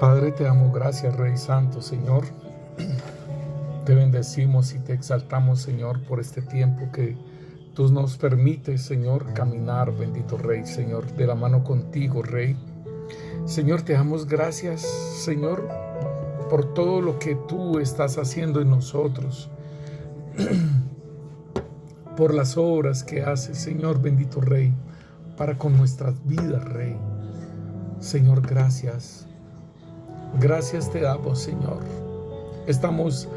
Padre, te damos gracias, Rey Santo, Señor. Te bendecimos y te exaltamos, Señor, por este tiempo que tú nos permites, Señor, caminar, bendito Rey, Señor, de la mano contigo, Rey. Señor, te damos gracias, Señor, por todo lo que tú estás haciendo en nosotros, por las obras que haces, Señor, bendito Rey, para con nuestras vidas, Rey. Señor, gracias. Gracias te damos, Señor. Estamos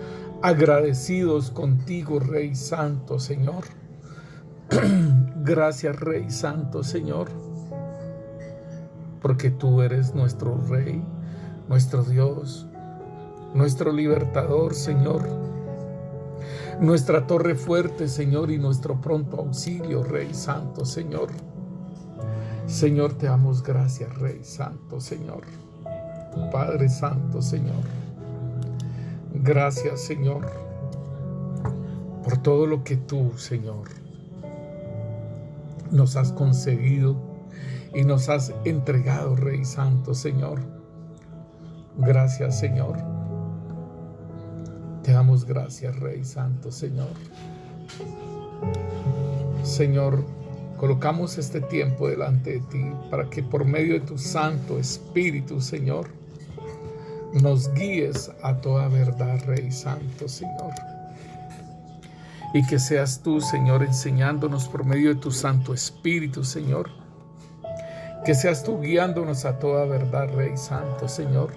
agradecidos contigo, Rey Santo, Señor. Gracias, Rey Santo, Señor, porque tú eres nuestro Rey, nuestro Dios, nuestro libertador, Señor, nuestra torre fuerte, Señor, y nuestro pronto auxilio, Rey Santo, Señor. Señor, te damos gracias, Rey Santo, Señor. Padre Santo, Señor. Gracias, Señor, por todo lo que tú, Señor, nos has concedido y nos has entregado, Rey Santo, Señor. Gracias, Señor. Te damos gracias, Rey Santo, Señor. Señor, colocamos este tiempo delante de ti para que por medio de tu Santo Espíritu, Señor, nos guíes a toda verdad, Rey Santo, Señor. Y que seas tú, Señor, enseñándonos por medio de tu Santo Espíritu, Señor. Que seas tú guiándonos a toda verdad, Rey Santo, Señor.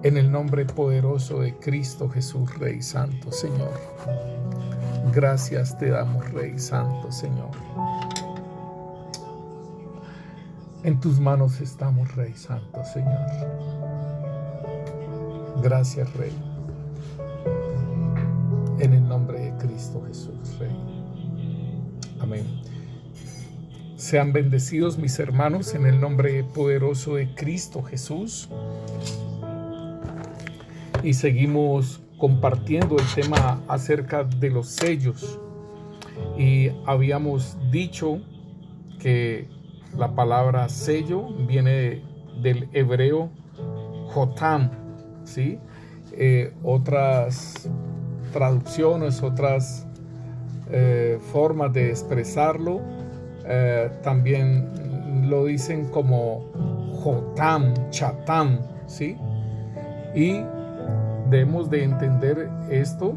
En el nombre poderoso de Cristo Jesús, Rey Santo, Señor. Gracias te damos, Rey Santo, Señor. En tus manos estamos, Rey Santo, Señor. Gracias, Rey. En el nombre de Cristo Jesús, Rey. Amén. Sean bendecidos mis hermanos en el nombre poderoso de Cristo Jesús. Y seguimos compartiendo el tema acerca de los sellos. Y habíamos dicho que la palabra sello viene del hebreo jotam, ¿sí? Otras traducciones, otras formas de expresarlo también lo dicen como jotam, chatam, ¿sí? Y debemos de entender esto,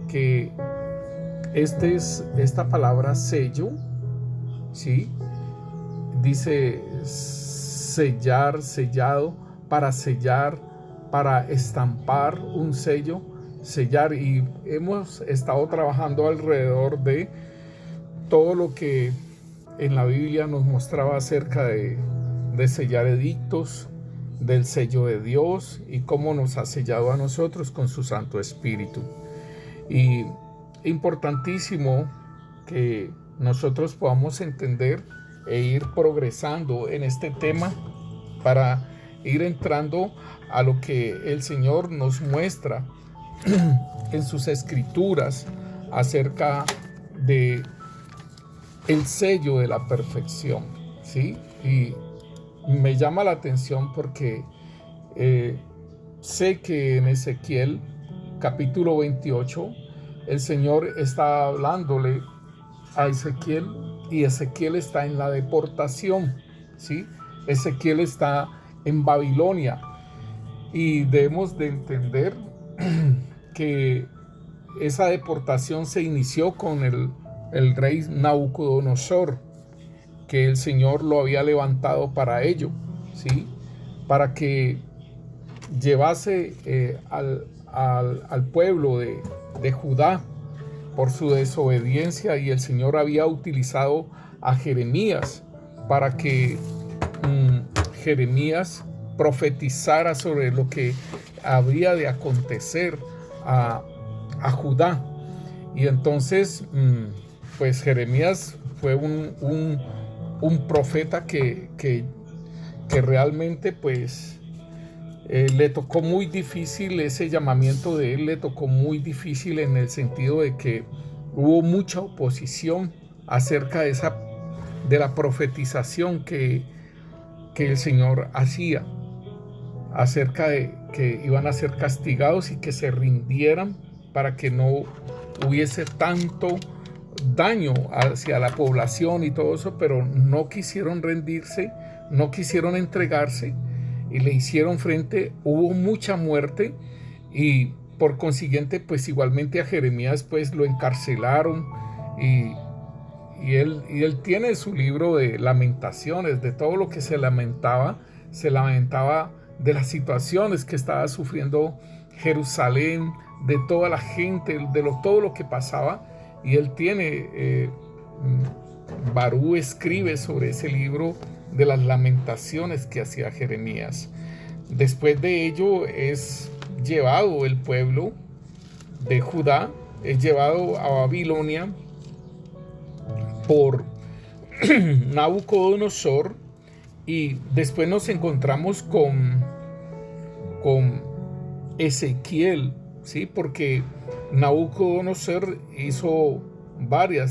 que esta palabra sello, ¿sí? Dice sellar, sellado, para sellar, para estampar un sello, sellar. Y hemos estado trabajando alrededor de todo lo que en la Biblia nos mostraba acerca de sellar edictos, del sello de Dios y cómo nos ha sellado a nosotros con su Santo Espíritu. Y importantísimo que nosotros podamos entender e ir progresando en este tema para ir entrando a lo que el Señor nos muestra en sus escrituras acerca de el sello de la perfección, ¿sí? Y me llama la atención porque sé que en Ezequiel capítulo 28 el Señor está hablándole a Ezequiel, y Ezequiel está en la deportación, ¿sí? Ezequiel está en Babilonia, y debemos de entender que esa deportación se inició con el rey Nabucodonosor, que el Señor lo había levantado para ello, ¿sí? Para que llevase al pueblo de Judá por su desobediencia, y el Señor había utilizado a Jeremías para que Jeremías profetizara sobre lo que habría de acontecer a Judá. Y entonces pues Jeremías fue un profeta que realmente pues le tocó muy difícil. Ese llamamiento de él le tocó muy difícil, en el sentido de que hubo mucha oposición acerca de la profetización que el Señor hacía. acerca de que iban a ser castigados y que se rindieran para que no hubiese tanto daño hacia la población y todo eso, pero no quisieron rendirse, no quisieron entregarse y le hicieron frente. Hubo mucha muerte y por consiguiente pues igualmente a Jeremías pues lo encarcelaron y él tiene su libro de lamentaciones, de todo lo que se lamentaba de las situaciones que estaba sufriendo Jerusalén, de toda la gente, todo lo que pasaba. Y él tiene, Barú escribe sobre ese libro de las lamentaciones que hacía Jeremías. Después de ello es llevado el pueblo de Judá, es llevado a Babilonia por Nabucodonosor, y después nos encontramos con Ezequiel, ¿sí? Porque Nabucodonosor hizo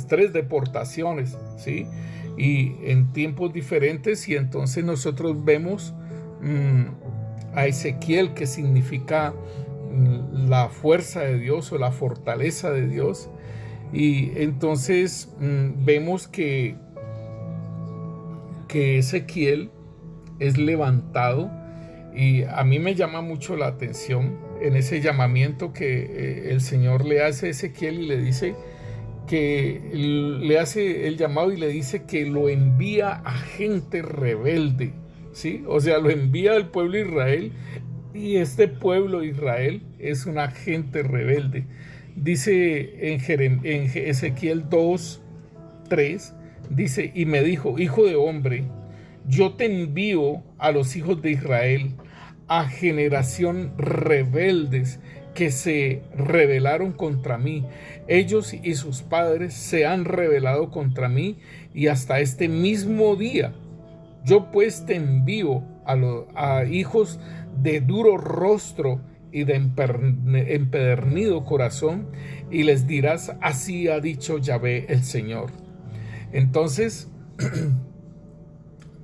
tres deportaciones, ¿sí? Y en tiempos diferentes, y entonces nosotros vemos a Ezequiel, que significa la fuerza de Dios o la fortaleza de Dios. Y entonces vemos que Ezequiel es levantado, y a mí me llama mucho la atención en ese llamamiento que el Señor le hace a Ezequiel, y le dice que le hace el llamado y le dice que lo envía a gente rebelde, ¿sí? O sea, lo envía al pueblo de Israel, y este pueblo de Israel es una gente rebelde. Dice en Ezequiel 2:3, dice: y me dijo, hijo de hombre, yo te envío a los hijos de Israel, a generación rebeldes que se rebelaron contra mí. Ellos y sus padres se han rebelado contra mí, y hasta este mismo día. Yo pues te envío a hijos de duro rostro y de empedernido corazón, y les dirás: así ha dicho Yahvé el Señor. Entonces,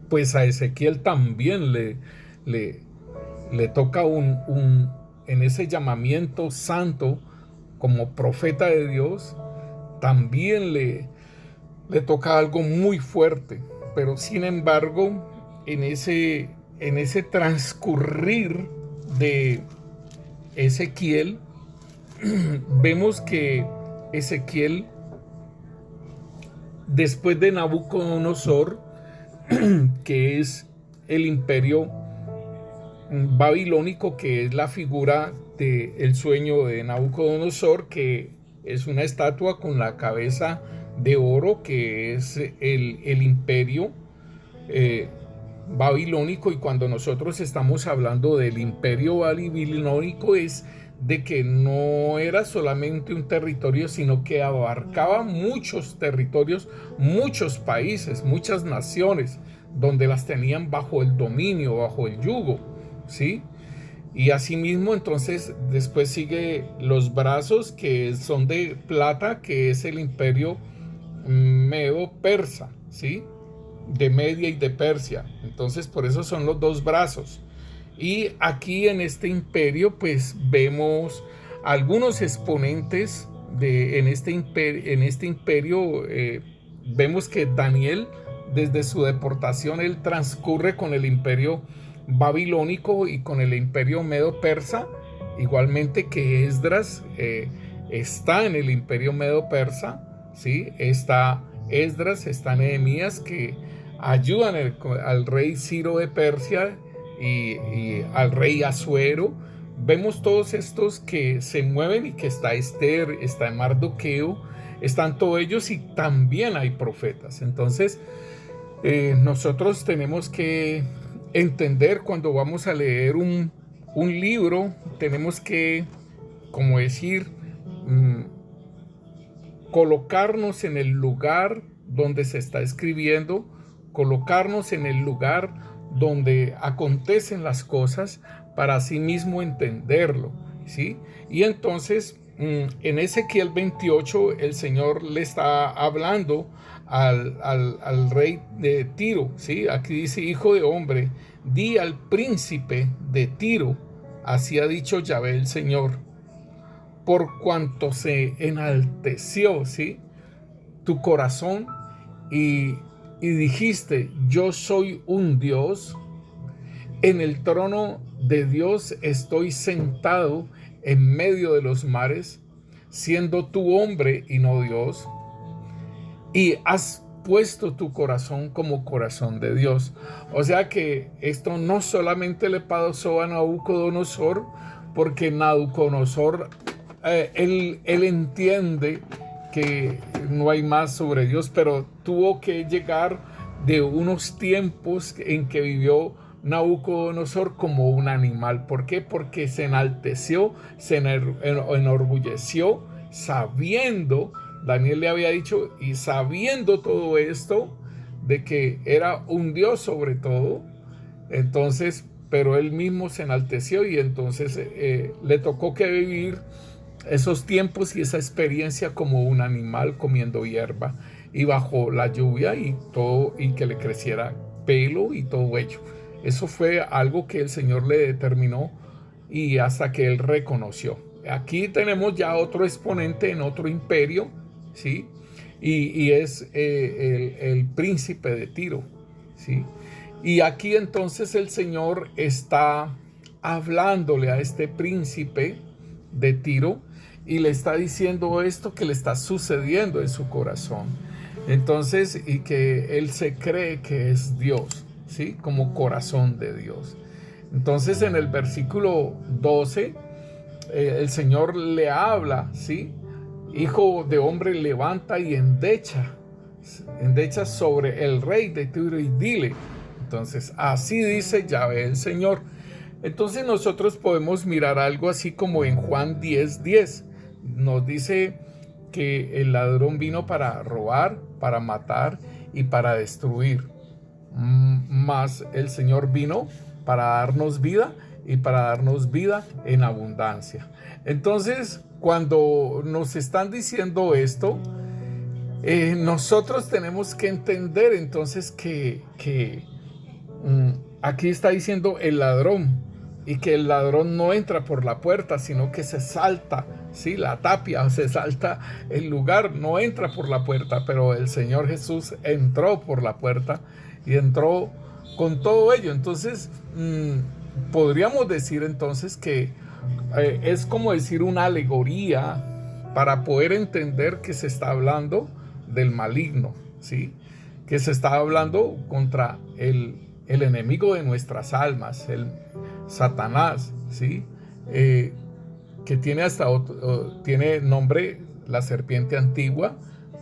pues a Ezequiel también le toca en ese llamamiento santo como profeta de Dios, también le toca algo muy fuerte. Pero sin embargo, en ese transcurrir de Ezequiel, vemos que Ezequiel, después de Nabucodonosor, que es el imperio babilónico, que es la figura del sueño de Nabucodonosor, que es una estatua con la cabeza de oro, que es el imperio babilónico. Y cuando nosotros estamos hablando del imperio babilónico, es de que no era solamente un territorio, sino que abarcaba muchos territorios, muchos países, muchas naciones, donde las tenían bajo el dominio, bajo el yugo, ¿sí? Y asimismo, entonces, después sigue los brazos, que son de plata, que es el imperio medo-persa, ¿sí? De Media y de Persia. Entonces, por eso son los dos brazos. Y aquí en este imperio pues vemos algunos exponentes en este imperio. Vemos que Daniel, desde su deportación, él transcurre con el imperio babilónico y con el imperio medo-persa, igualmente que Esdras está en el imperio medo-persa, ¿sí? Está Esdras, está Nehemías, que ayudan al rey Ciro de Persia y al rey Asuero. Vemos todos estos que se mueven, y que está Esther, está Mardoqueo, están todos ellos, y también hay profetas. Entonces nosotros tenemos que entender, cuando vamos a leer un libro, tenemos que, como decir, colocarnos en el lugar donde se está escribiendo, colocarnos en el lugar donde acontecen las cosas, para así mismo entenderlo, ¿sí? Y entonces en Ezequiel 28 el Señor le está hablando al rey de Tiro, ¿sí? Aquí dice: hijo de hombre, di al príncipe de Tiro, así ha dicho Yahvé el Señor, por cuanto se enalteció, ¿sí?, tu corazón y dijiste, yo soy un Dios, en el trono de Dios estoy sentado en medio de los mares, siendo tú hombre y no Dios, y has puesto tu corazón como corazón de Dios. O sea que esto no solamente le pasó a Nabucodonosor, porque Nabucodonosor, él entiende que no hay más sobre Dios, pero tuvo que llegar de unos tiempos en que vivió Nabucodonosor como un animal. ¿Por qué? Porque se enalteció, se enorgulleció, sabiendo, Daniel le había dicho, y sabiendo todo esto, de que era un Dios sobre todo. Entonces, pero él mismo se enalteció y entonces le tocó que vivir esos tiempos y esa experiencia como un animal comiendo hierba y bajo la lluvia y todo, y que le creciera pelo y todo ello. Eso fue algo que el Señor le determinó y hasta que él reconoció. Aquí tenemos ya otro exponente en otro imperio, ¿sí? Y es el príncipe de Tiro, ¿sí? Y aquí entonces el Señor está hablándole a este príncipe de Tiro y le está diciendo esto que le está sucediendo en su corazón. Entonces, y que él se cree que es Dios, ¿sí? Como corazón de Dios. Entonces, en el versículo 12, el Señor le habla, ¿sí? Hijo de hombre, levanta y endecha sobre el rey de Tiro y dile. Entonces, así dice Yahvé el Señor. Entonces nosotros podemos mirar algo así como en Juan 10:10. Nos dice que el ladrón vino para robar, para matar y para destruir. Mas el Señor vino para darnos vida y para darnos vida en abundancia. Entonces, cuando nos están diciendo esto, nosotros tenemos que entender entonces que aquí está diciendo el ladrón, y que el ladrón no entra por la puerta, sino que se salta, ¿sí?, la tapia, se salta el lugar, no entra por la puerta, pero el Señor Jesús entró por la puerta y entró con todo ello. Entonces, podríamos decir entonces que es como decir una alegoría para poder entender que se está hablando del maligno, ¿sí?, que se está hablando contra el enemigo de nuestras almas, el Satanás, ¿sí? Que tiene tiene nombre, la serpiente antigua,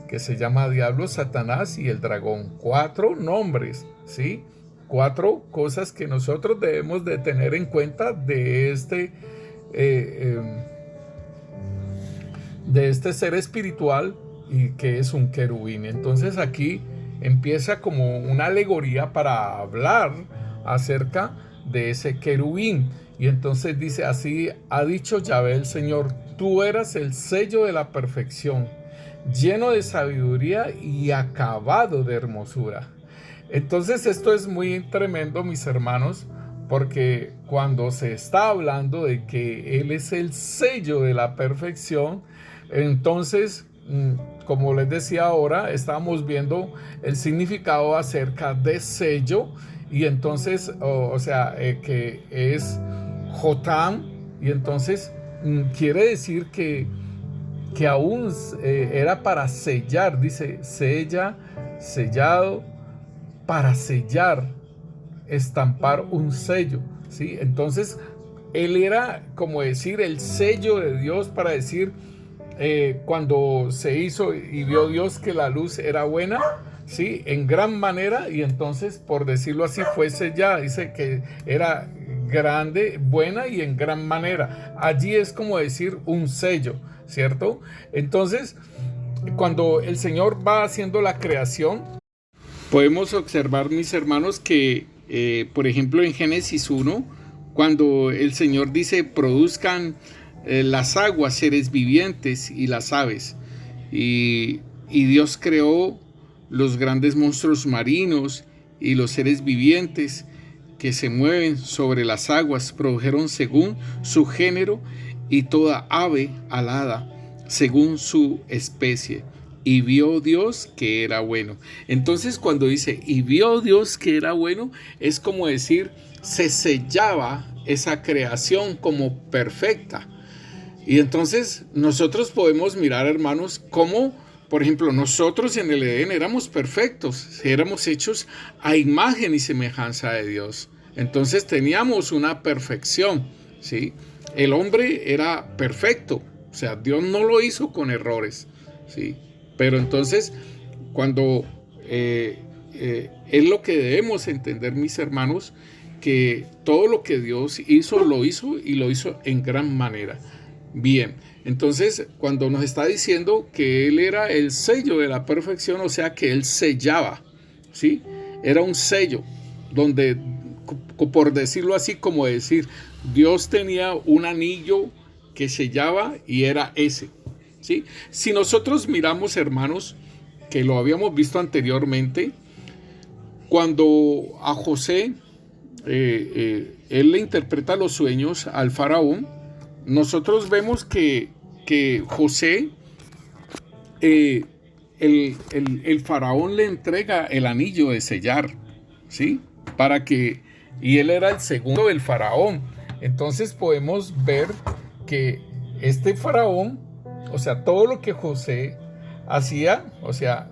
que se llama Diablo, Satanás y el dragón. 4 nombres, ¿sí? 4 cosas que nosotros debemos de tener en cuenta de este ser espiritual, y que es un querubín. Entonces aquí empieza como una alegoría para hablar acerca de ese querubín. Y entonces dice, así ha dicho Yahvé el Señor, tú eras el sello de la perfección, lleno de sabiduría y acabado de hermosura. Entonces esto es muy tremendo, mis hermanos, porque cuando se está hablando de que Él es el sello de la perfección, entonces, como les decía ahora, estamos viendo el significado acerca de sello. Y entonces, que es Jotam, y entonces quiere decir que aún era para sellar, dice sella, sellado, para sellar, estampar un sello, ¿sí? Entonces, él era como decir el sello de Dios para decir, cuando se hizo y vio Dios que la luz era buena, ¿sí?, en gran manera, y entonces, por decirlo así, fue sellada. Dice que era grande, buena y en gran manera. Allí es como decir un sello, ¿cierto? Entonces, cuando el Señor va haciendo la creación, podemos observar, mis hermanos, que, por ejemplo, en Génesis 1, cuando el Señor dice, produzcan las aguas, seres vivientes y las aves, y Dios creó los grandes monstruos marinos y los seres vivientes, que se mueven sobre las aguas produjeron según su género, y toda ave alada según su especie. Y vio Dios que era bueno. Entonces, cuando dice y vio Dios que era bueno, es como decir, se sellaba esa creación como perfecta. Y entonces nosotros podemos mirar, hermanos, cómo, por ejemplo, nosotros en el Edén éramos perfectos, éramos hechos a imagen y semejanza de Dios. Entonces teníamos una perfección, ¿sí? El hombre era perfecto, o sea, Dios no lo hizo con errores, ¿sí? Pero entonces, cuando es lo que debemos entender, mis hermanos, que todo lo que Dios hizo, lo hizo y lo hizo en gran manera. Bien, entonces cuando nos está diciendo que Él era el sello de la perfección, o sea que Él sellaba, ¿sí? Era un sello donde, por decirlo así, como decir, Dios tenía un anillo que sellaba y era ese, ¿sí? Si nosotros miramos, hermanos, que lo habíamos visto anteriormente, cuando a José, él le interpreta los sueños al faraón, nosotros vemos que José, el faraón le entrega el anillo de sellar, ¿sí? Y él era el segundo del faraón. Entonces podemos ver que este faraón, o sea, todo lo que José hacía, o sea,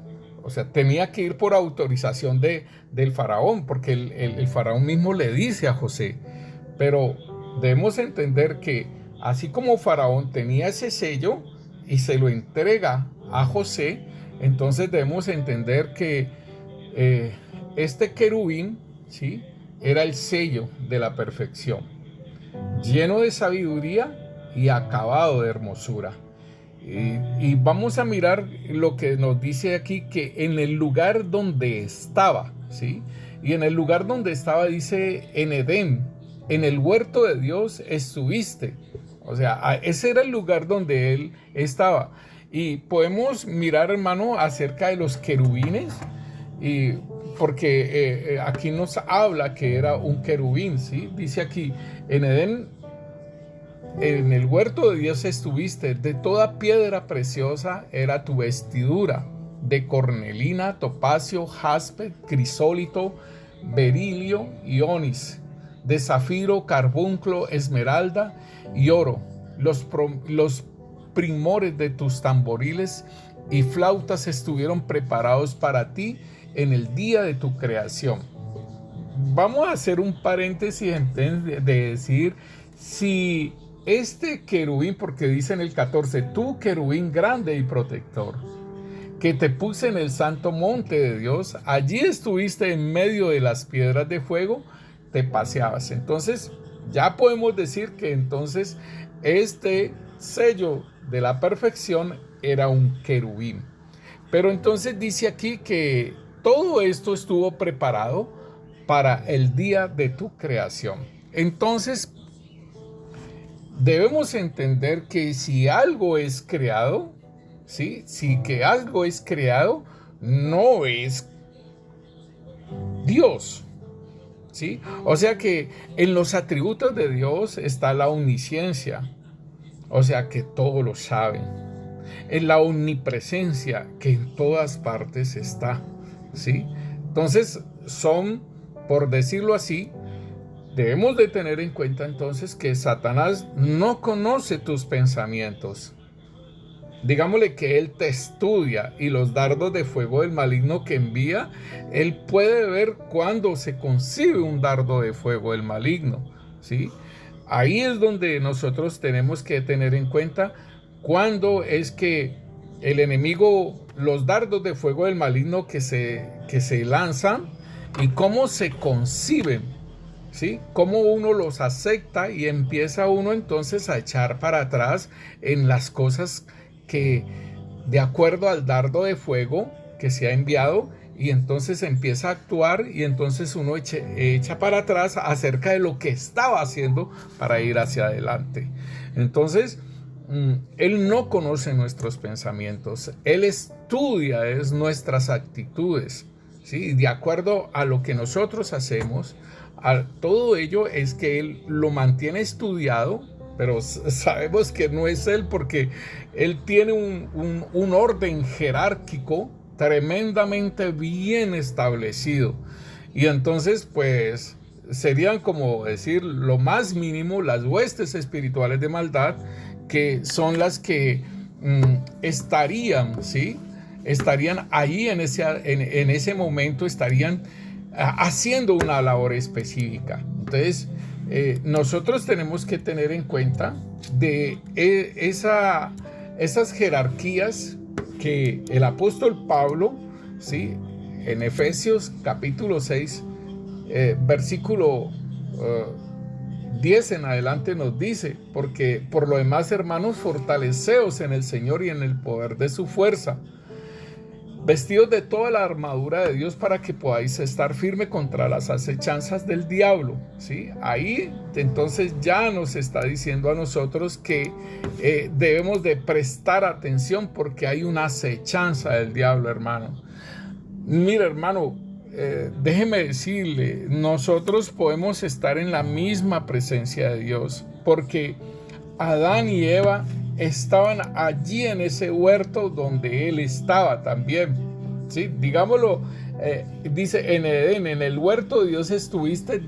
tenía que ir por autorización del faraón, porque el faraón mismo le dice a José. Pero debemos entender que así como faraón tenía ese sello y se lo entrega a José, entonces debemos entender que este querubín, ¿sí?, era el sello de la perfección, lleno de sabiduría y acabado de hermosura. Y vamos a mirar lo que nos dice aquí, que en el lugar donde estaba, ¿sí? Y en el lugar donde estaba dice en Edén, en el huerto de Dios estuviste. O sea, ese era el lugar donde él estaba. Y podemos mirar, hermano, acerca de los querubines, porque aquí nos habla que era un querubín, ¿sí? Dice aquí, en Edén, en el huerto de Dios estuviste, de toda piedra preciosa era tu vestidura, de cornelina, topacio, jaspe, crisólito, berilio y onis, de zafiro, carbunclo, esmeralda y oro. Los primores de tus tamboriles y flautas estuvieron preparados para ti en el día de tu creación. Vamos a hacer un paréntesis de decir, si este querubín, porque dice en el 14, tú querubín grande y protector, que te puse en el santo monte de Dios, allí estuviste en medio de las piedras de fuego, te paseabas. Entonces ya podemos decir que entonces este sello de la perfección era un querubín. Pero entonces dice aquí que todo esto estuvo preparado para el día de tu creación. Entonces debemos entender que si algo es creado, ¿sí?, si que algo es creado, no es Dios, ¿sí? O sea que en los atributos de Dios está la omnisciencia, o sea que todo lo sabe. En la omnipresencia, que en todas partes está, ¿sí? Entonces son, por decirlo así, debemos de tener en cuenta entonces que Satanás no conoce tus pensamientos. Digámosle que él te estudia, y los dardos de fuego del maligno que envía, él puede ver cuándo se concibe un dardo de fuego del maligno, ¿sí? Ahí es donde nosotros tenemos que tener en cuenta cuándo es que el enemigo, los dardos de fuego del maligno que se lanzan, y cómo se conciben, ¿sí? Cómo uno los acepta y empieza uno entonces a echar para atrás en las cosas que de acuerdo al dardo de fuego que se ha enviado, y entonces empieza a actuar, y entonces uno echa para atrás acerca de lo que estaba haciendo para ir hacia adelante. Entonces él no conoce nuestros pensamientos, él estudia nuestras actitudes, ¿sí? De acuerdo a lo que nosotros hacemos, Todo ello es que Él lo mantiene estudiado, pero sabemos que no es Él, porque Él tiene un orden jerárquico tremendamente bien establecido. Y entonces, pues, serían como decir lo más mínimo las huestes espirituales de maldad, que son las que estarían, ¿sí? Estarían ahí en ese momento, estarían haciendo una labor específica. Entonces, nosotros tenemos que tener en cuenta de esas jerarquías que el apóstol Pablo, ¿sí?, en Efesios capítulo 6, versículo 10 en adelante nos dice: porque por lo demás, hermanos, fortaleceos en el Señor y en el poder de su fuerza, vestidos de toda la armadura de Dios, para que podáis estar firme contra las acechanzas del diablo, ¿sí? Ahí entonces ya nos está diciendo a nosotros que debemos de prestar atención, porque hay una acechanza del diablo, hermano. Mira, hermano, déjeme decirle, nosotros podemos estar en la misma presencia de Dios, porque Adán y Eva estaban allí en ese huerto donde Él estaba también, ¿sí? Digámoslo, dice en Edén, en el huerto de Dios estuviste,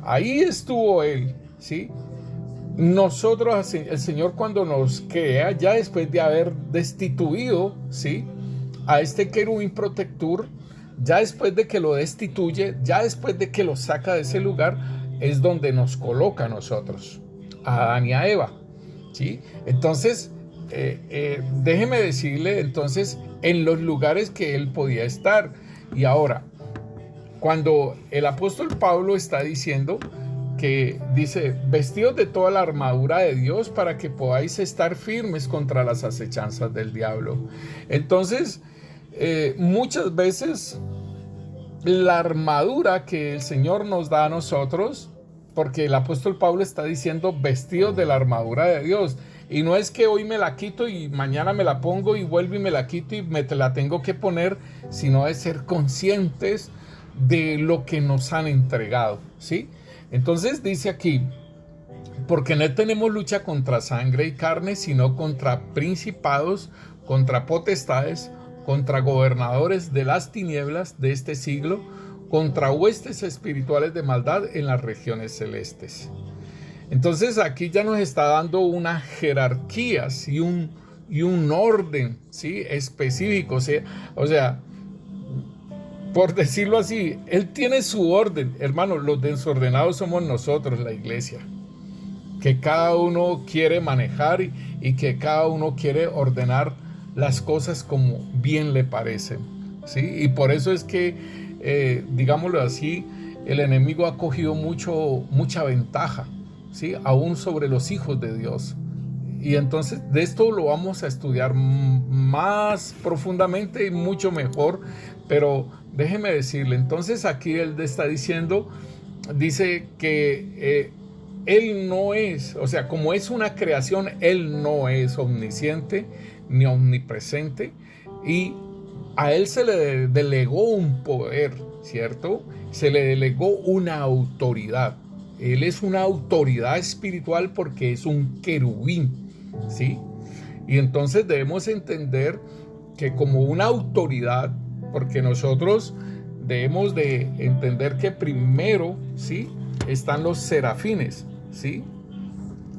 ahí estuvo Él, ¿sí? Nosotros, el Señor, cuando nos crea, ya después de haber destituido, ¿sí?, a este querubín protector, ya después de que lo destituye, ya después de que lo saca de ese lugar, es donde nos coloca a nosotros, a Adán y a Eva, ¿sí? Entonces, déjeme decirle, entonces, en los lugares que él podía estar. Y ahora, cuando el apóstol Pablo está diciendo que dice: vestidos de toda la armadura de Dios, para que podáis estar firmes contra las acechanzas del diablo. Entonces, muchas veces la armadura que el Señor nos da a nosotros, porque el apóstol Pablo está diciendo vestidos de la armadura de Dios, y no es que hoy me la quito y mañana me la pongo y vuelvo y me la quito y me la tengo que poner, sino de ser conscientes de lo que nos han entregado, ¿sí? Entonces dice aquí: porque no tenemos lucha contra sangre y carne, sino contra principados, contra potestades, contra gobernadores de las tinieblas de este siglo, contra huestes espirituales de maldad en las regiones celestes. Entonces aquí ya nos está dando unas jerarquías y un orden, ¿sí?, específico. O sea, por decirlo así, Él tiene su orden. Hermano, los desordenados somos nosotros, la iglesia, que cada uno quiere manejar y que cada uno quiere ordenar las cosas como bien le parecen, ¿sí? Y por eso es que, digámoslo así, el enemigo ha cogido mucha ventaja, ¿sí?, aún sobre los hijos de Dios. Y entonces de esto lo vamos a estudiar más profundamente y mucho mejor. Pero déjeme decirle, entonces aquí él está diciendo, dice que Él no es, o sea, como es una creación, Él no es omnisciente ni omnipresente, y a Él se le delegó un poder, ¿cierto? Se le delegó una autoridad. Él es una autoridad espiritual porque es un querubín, ¿sí? Y entonces debemos entender que como una autoridad, porque nosotros debemos de entender que primero, ¿sí?, están los serafines, ¿sí?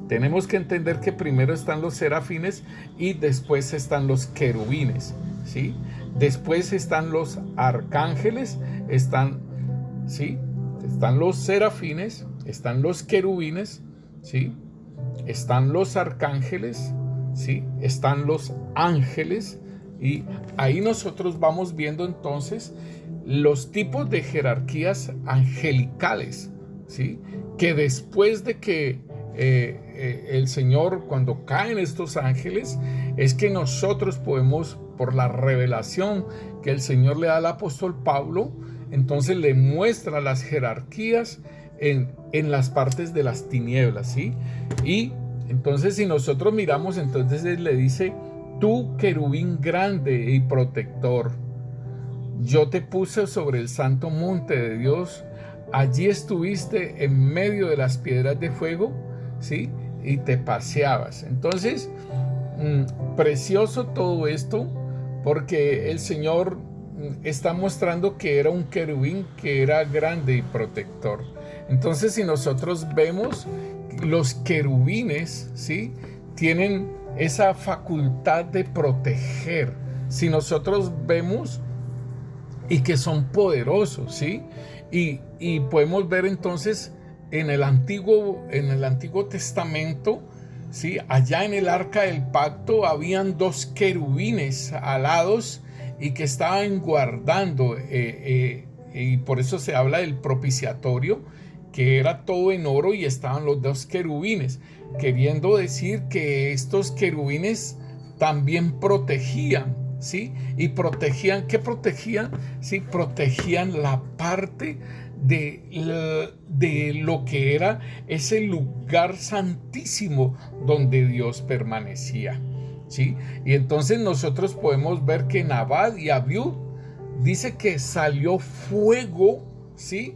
Tenemos que entender que primero están los serafines y después están los querubines, ¿sí? Después están los arcángeles, ¿sí?, están los serafines, están los querubines, ¿sí?, están los arcángeles, ¿sí?, están los ángeles. Y ahí nosotros vamos viendo entonces los tipos de jerarquías angelicales, ¿sí?, que después de que el Señor, cuando caen estos ángeles, es que nosotros podemos, por la revelación que el Señor le da al apóstol Pablo, entonces le muestra las jerarquías en las partes de las tinieblas, ¿sí? Y entonces, si nosotros miramos, entonces él le dice: tú, querubín grande y protector, yo te puse sobre el santo monte de Dios, allí estuviste en medio de las piedras de fuego, ¿sí? Y te paseabas. Entonces, precioso todo esto, porque el Señor está mostrando que era un querubín que era grande y protector. Entonces, si nosotros vemos, los querubines, ¿sí?, tienen esa facultad de proteger. Si nosotros vemos, y que son poderosos, ¿sí? Y podemos ver entonces en el Antiguo Testamento, ¿sí? Allá en el Arca del Pacto habían 2 querubines alados y que estaban guardando, y por eso se habla del propiciatorio, que era todo en oro y estaban los 2 querubines, queriendo decir que estos querubines también protegían, ¿sí? Y protegían, ¿qué protegían? Sí, protegían la parte de lo que era ese lugar santísimo donde Dios permanecía, ¿sí? Y entonces nosotros podemos ver que Nadab y Abiud dice que salió fuego, ¿sí?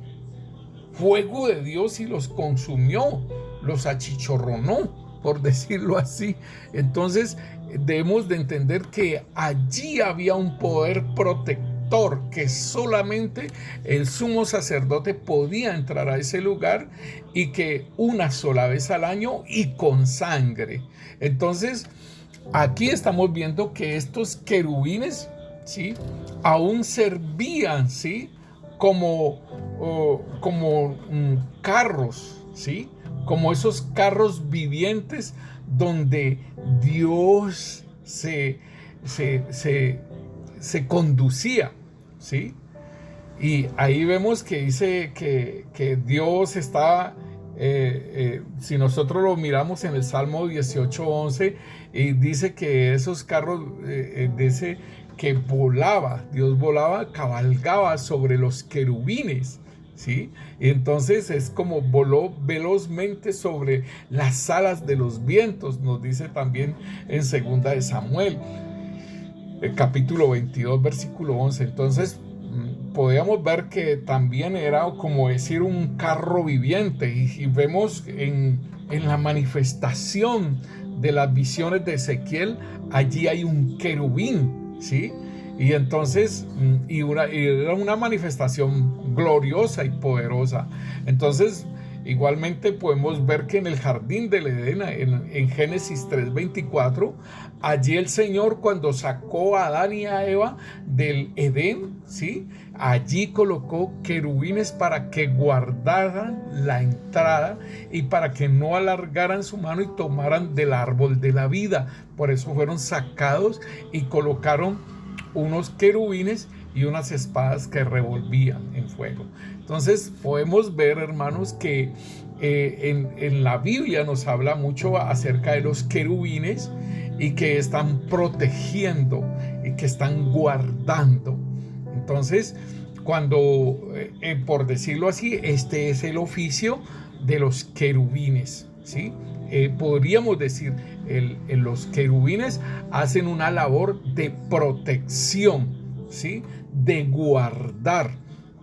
Fuego de Dios y los consumió, los achichorronó, por decirlo así. Entonces debemos de entender que allí había un poder protector, que solamente el sumo sacerdote podía entrar a ese lugar, y que una sola vez al año y con sangre. Entonces aquí estamos viendo que estos querubines, ¿sí?, aún servían, ¿sí?, como carros, ¿sí?, como esos carros vivientes donde Dios se conducía, ¿sí? Y ahí vemos que dice que Dios está, si nosotros lo miramos en el Salmo 18:11, y dice que esos carros, que Dios volaba, cabalgaba sobre los querubines, ¿sí? Y entonces es como voló velozmente sobre las alas de los vientos, nos dice también en 2 de Samuel, el capítulo 22, versículo 11. Entonces podíamos ver que también era como decir un carro viviente, y vemos en la manifestación de las visiones de Ezequiel, allí hay un querubín, ¿sí? Y entonces, era una manifestación gloriosa y poderosa. Entonces, igualmente podemos ver que en el jardín del Edén, en Génesis 3:24, allí el Señor, cuando sacó a Adán y a Eva del Edén, ¿sí?, allí colocó querubines para que guardaran la entrada y para que no alargaran su mano y tomaran del árbol de la vida. Por eso fueron sacados y colocaron unos querubines y unas espadas que revolvían en fuego. Entonces podemos ver, hermanos, que en la Biblia nos habla mucho acerca de los querubines, y que están protegiendo y que están guardando. Entonces, cuando, por decirlo así, este es el oficio de los querubines, ¿sí? Podríamos decir, los querubines hacen una labor de protección, ¿sí?, de guardar.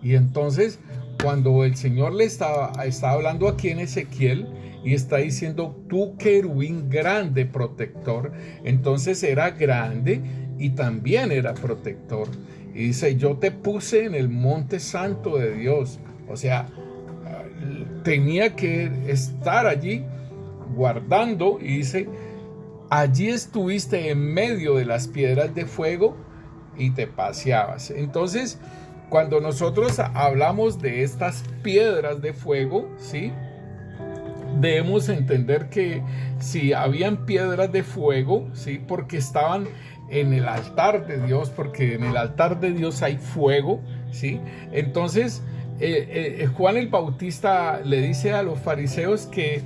Y entonces, cuando el Señor le está hablando aquí en Ezequiel y está diciendo, tu querubín grande protector, entonces era grande y también era protector. Y dice, yo te puse en el monte santo de Dios. O sea, tenía que estar allí guardando, y dice, allí estuviste en medio de las piedras de fuego y te paseabas. Entonces, cuando nosotros hablamos de estas piedras de fuego, ¿sí?, debemos entender que si habían piedras de fuego, ¿sí?, porque estaban en el altar de Dios, porque en el altar de Dios hay fuego, ¿sí? Entonces, Juan el Bautista le dice a los fariseos que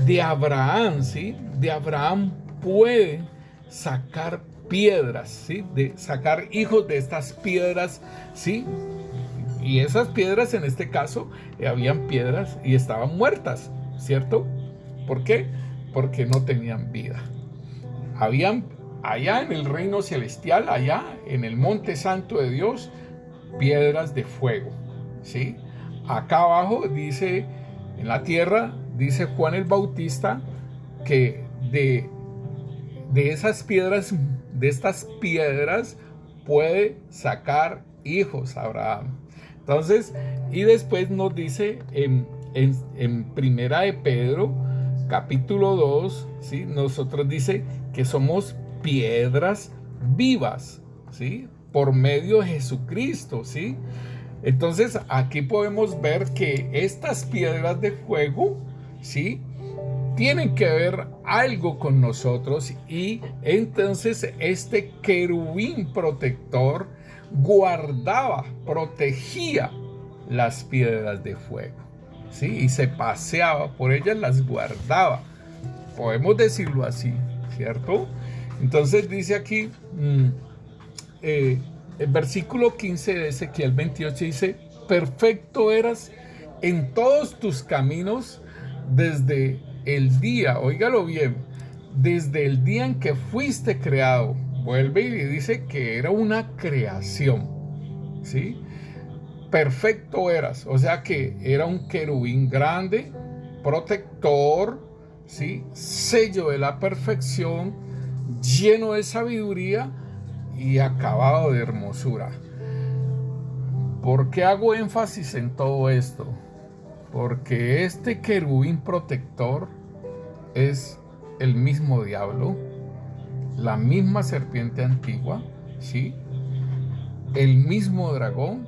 de Abraham, ¿sí?, de Abraham puede sacar piedras, ¿sí?, de sacar hijos de estas piedras, ¿sí? Y esas piedras, en este caso, habían piedras y estaban muertas, ¿cierto? ¿Por qué? Porque no tenían vida. Habían allá en el reino celestial, allá en el monte santo de Dios, piedras de fuego, ¿sí? acá abajo dice, en la tierra, dice Juan el Bautista, que de estas piedras puede sacar hijos Abraham. Entonces, y después nos dice en Primera de Pedro, capítulo 2, ¿sí? Nosotros dice que somos piedras vivas, ¿sí? Por medio de Jesucristo, ¿sí? Entonces, aquí podemos ver que estas piedras de fuego, ¿sí? Tienen que ver algo con nosotros, y entonces este querubín protector guardaba, protegía las piedras de fuego, ¿sí? Y se paseaba por ellas, las guardaba, podemos decirlo así, ¿cierto? Entonces dice aquí, el versículo 15 de Ezequiel 28 dice: perfecto eras en todos tus caminos desde el día, óigalo bien, desde el día en que fuiste creado. Vuelve y dice que era una creación, ¿sí? Perfecto eras, o sea que era un querubín grande, protector, ¿sí? Sello de la perfección, lleno de sabiduría y acabado de hermosura. ¿Por qué hago énfasis en todo esto? Porque este querubín protector es el mismo diablo, la misma serpiente antigua, ¿sí? El mismo dragón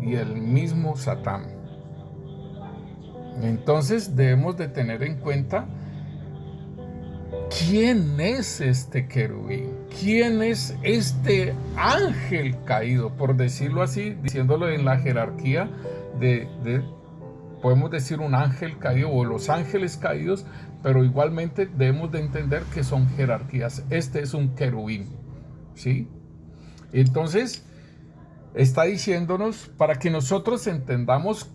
y el mismo Satán. Entonces debemos de tener en cuenta quién es este querubín, quién es este ángel caído, por decirlo así, diciéndolo en la jerarquía podemos decir un ángel caído o los ángeles caídos, pero igualmente debemos de entender que son jerarquías. Este es un querubín, ¿sí? Entonces está diciéndonos para que nosotros entendamos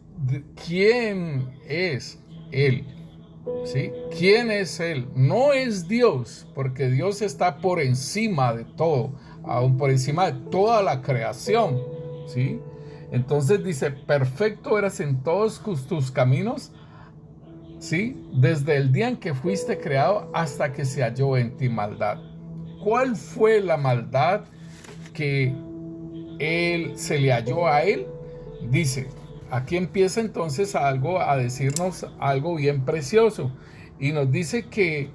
quién es él, ¿sí? ¿Quién es él? No es Dios, porque Dios está por encima de todo, aún por encima de toda la creación, ¿sí? Entonces dice: perfecto eras en todos tus caminos, ¿sí? Desde el día en que fuiste creado hasta que se halló en ti maldad. ¿Cuál fue la maldad que se le halló a él? Dice, aquí empieza entonces a decirnos algo bien precioso, y nos dice que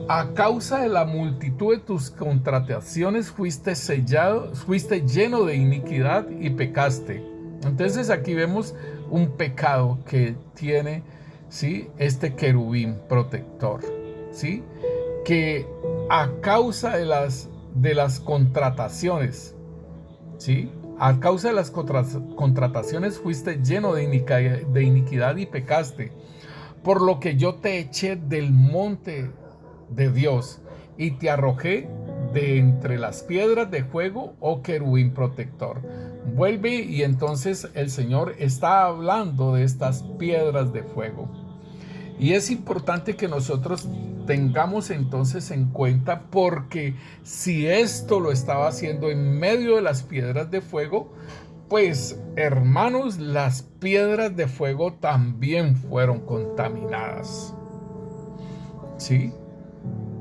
a causa de la multitud de tus contrataciones fuiste lleno de iniquidad y pecaste. Entonces aquí vemos un pecado que tiene, ¿sí?, este querubín protector, ¿sí?, que a causa de las contrataciones, ¿sí?, a causa de las contrataciones fuiste lleno de iniquidad y pecaste, por lo que yo te eché del monte de Dios y te arrojé de entre las piedras de fuego, oh querubín protector. Vuelve, y entonces el Señor está hablando de estas piedras de fuego. Y es importante que nosotros tengamos entonces en cuenta, porque si esto lo estaba haciendo en medio de las piedras de fuego, pues hermanos, las piedras de fuego también fueron contaminadas, ¿sí?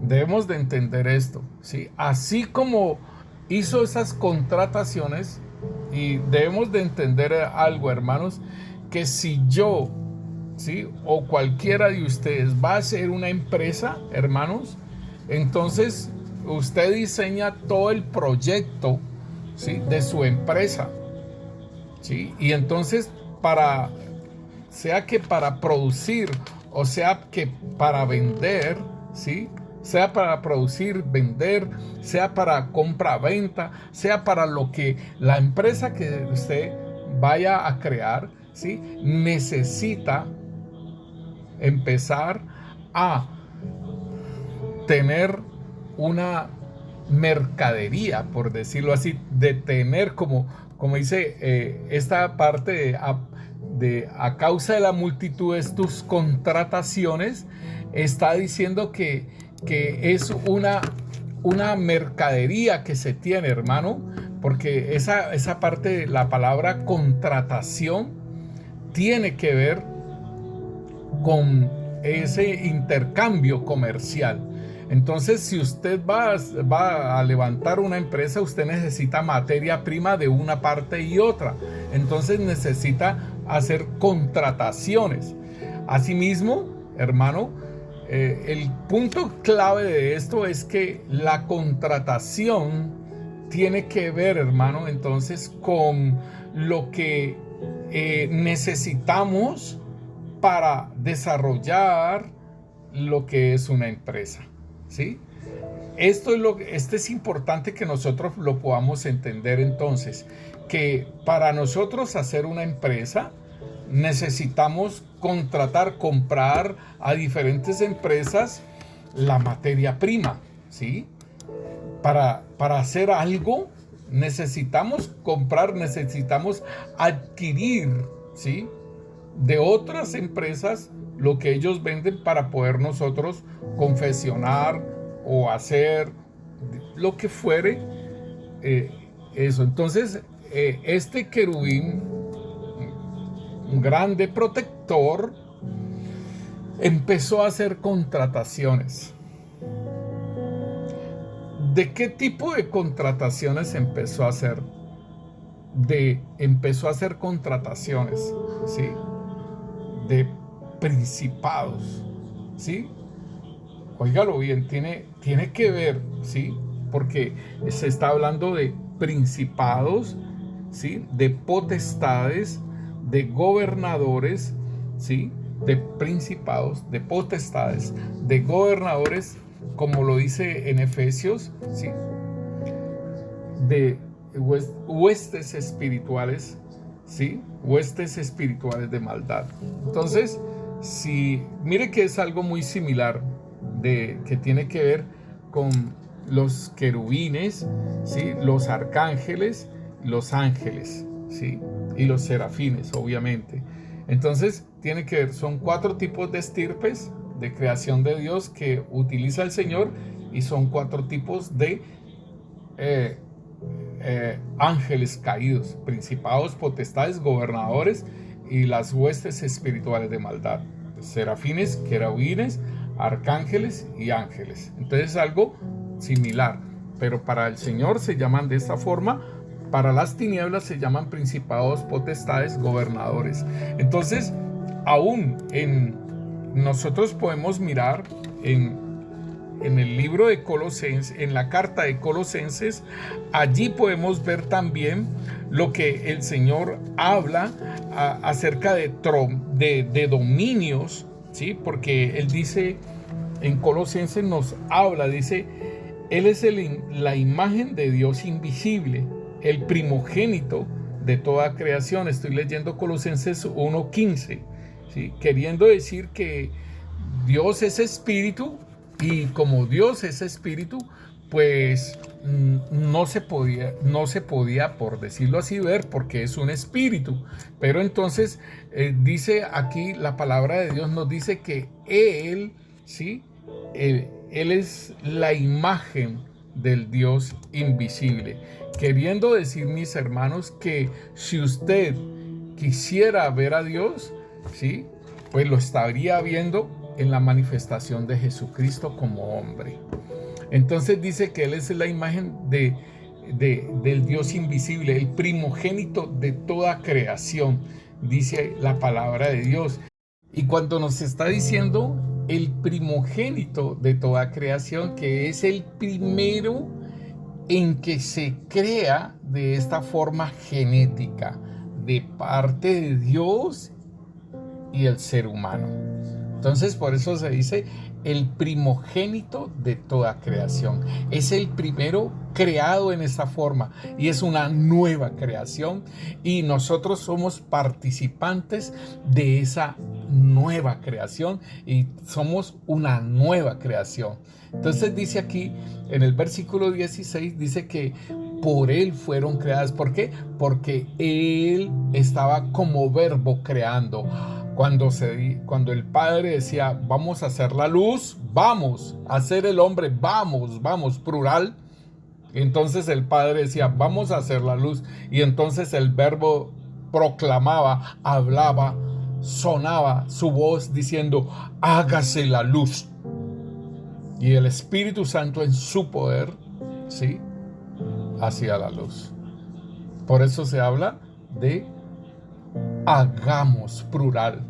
Debemos de entender esto, ¿sí? Así como hizo esas contrataciones, y debemos de entender algo, hermanos, que si yo, ¿sí?, o cualquiera de ustedes va a hacer una empresa, hermanos, entonces usted diseña todo el proyecto, ¿sí?, de su empresa, ¿sí? Y entonces sea que para producir o sea que para vender, ¿sí?, sea para producir, vender, sea para compra-venta, sea para lo que la empresa que usted vaya a crear, ¿sí?, necesita empezar a tener una mercadería, por decirlo así, de tener, como dice esta parte de a causa de la multitud de tus contrataciones, está diciendo que es una mercadería que se tiene, hermano, porque esa parte de la palabra contratación tiene que ver con ese intercambio comercial. Entonces, si usted va a levantar una empresa, usted necesita materia prima de una parte y otra. Entonces necesita hacer contrataciones. Asimismo, hermano, el punto clave de esto es que la contratación tiene que ver, hermano, entonces con lo que necesitamos para desarrollar lo que es una empresa, ¿sí? Esto es importante que nosotros lo podamos entender entonces, que para nosotros hacer una empresa necesitamos comprar a diferentes empresas la materia prima, ¿sí? Para hacer algo necesitamos adquirir, ¿sí?, de otras empresas lo que ellos venden para poder nosotros confeccionar o hacer lo que fuere eso. Entonces, este querubín, un grande protector, empezó a hacer contrataciones. ¿De qué tipo de contrataciones empezó a hacer? Empezó a hacer contrataciones, ¿sí?, de principados, ¿sí? Óigalo bien, tiene que ver, ¿sí? Porque se está hablando de principados, ¿sí?, de potestades, de gobernadores, ¿sí?, de principados, de potestades, de gobernadores, como lo dice en Efesios, ¿sí?, de huestes espirituales, ¿sí?, huestes espirituales de maldad. Entonces, mire que es algo muy similar que tiene que ver con los querubines, ¿sí?, los arcángeles, los ángeles, ¿sí?, y los serafines, obviamente. Entonces, tiene que ver, son 4 tipos de estirpes de creación de Dios que utiliza el Señor, y son 4 tipos de ángeles caídos: principados, potestades, gobernadores y las huestes espirituales de maldad: serafines, querubines, arcángeles y ángeles. Entonces es algo similar, pero para el Señor se llaman de esta forma, para las tinieblas se llaman principados, potestades, gobernadores. Entonces, aún nosotros podemos mirar en el libro de Colosenses, en la carta de Colosenses, allí podemos ver también lo que el Señor habla acerca de dominios, ¿sí? Porque Él dice, en Colosenses nos habla, dice, Él es la imagen de Dios invisible, el primogénito de toda creación. Estoy leyendo Colosenses 1:15, ¿sí?, queriendo decir que Dios es espíritu, y como Dios es espíritu, pues no se podía, por decirlo así, ver, porque es un espíritu. Pero entonces dice aquí la palabra de Dios, nos dice que Él, ¿sí?, Él es la imagen del Dios invisible, queriendo decir, mis hermanos, que si usted quisiera ver a Dios, ¿sí?, pues lo estaría viendo en la manifestación de Jesucristo como hombre. Entonces dice que Él es la imagen del Dios invisible, el primogénito de toda creación, dice la palabra de Dios. Y cuando nos está diciendo el primogénito de toda creación, que es el primero en que se crea de esta forma genética, de parte de Dios y el ser humano. Entonces, por eso se dice el primogénito de toda creación. Es el primero creado en esa forma, y es una nueva creación, y nosotros somos participantes de esa nueva creación, y somos una nueva creación. Entonces dice aquí en el versículo 16, dice que por Él fueron creadas. ¿Por qué? Porque Él estaba como verbo creando. Cuando el Padre decía, vamos a hacer la luz, vamos a hacer el hombre, vamos, plural. Entonces el Padre decía, vamos a hacer la luz. Y entonces el verbo proclamaba, hablaba, sonaba su voz diciendo: hágase la luz. Y el Espíritu Santo en su poder, ¿sí?, hacía la luz. Por eso se habla de hagamos, plural,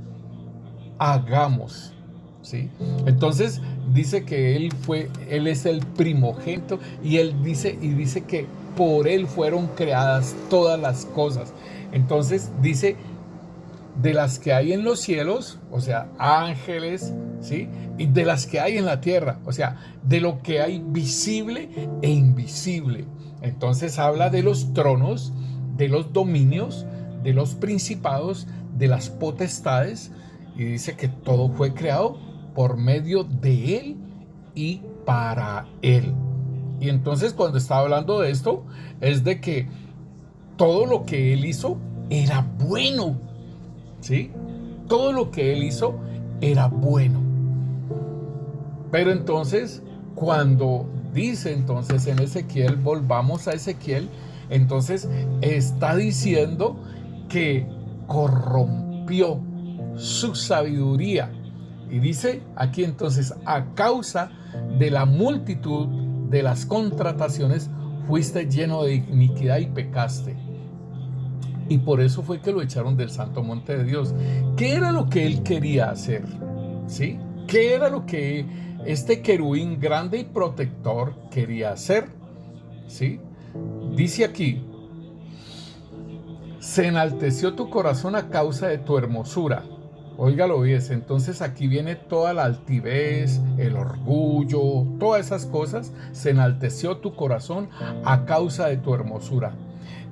hagamos, ¿sí? Entonces dice que él es el primogénito, y él dice que por él fueron creadas todas las cosas. Entonces dice, de las que hay en los cielos, o sea, ángeles, ¿sí?, y de las que hay en la tierra, o sea, de lo que hay visible e invisible. Entonces habla de los tronos, de los dominios, de los principados, de las potestades, y dice que todo fue creado por medio de él y para él. Y entonces, cuando está hablando de esto, es de que todo lo que él hizo era bueno, ¿sí? Todo lo que él hizo era bueno. Pero entonces, cuando dice entonces en Ezequiel, volvamos a Ezequiel, entonces está diciendo que corrompió su sabiduría. Y dice aquí entonces: a causa de la multitud de las contrataciones fuiste lleno de iniquidad y pecaste. Y por eso fue que lo echaron del santo monte de Dios. ¿Qué era lo que él quería hacer? ¿Sí? ¿Qué era lo que este querubín grande y protector quería hacer? ¿Sí? Dice aquí: se enalteció tu corazón a causa de tu hermosura. Óigalo bien, entonces aquí viene toda la altivez, el orgullo, todas esas cosas. Se enalteció tu corazón a causa de tu hermosura.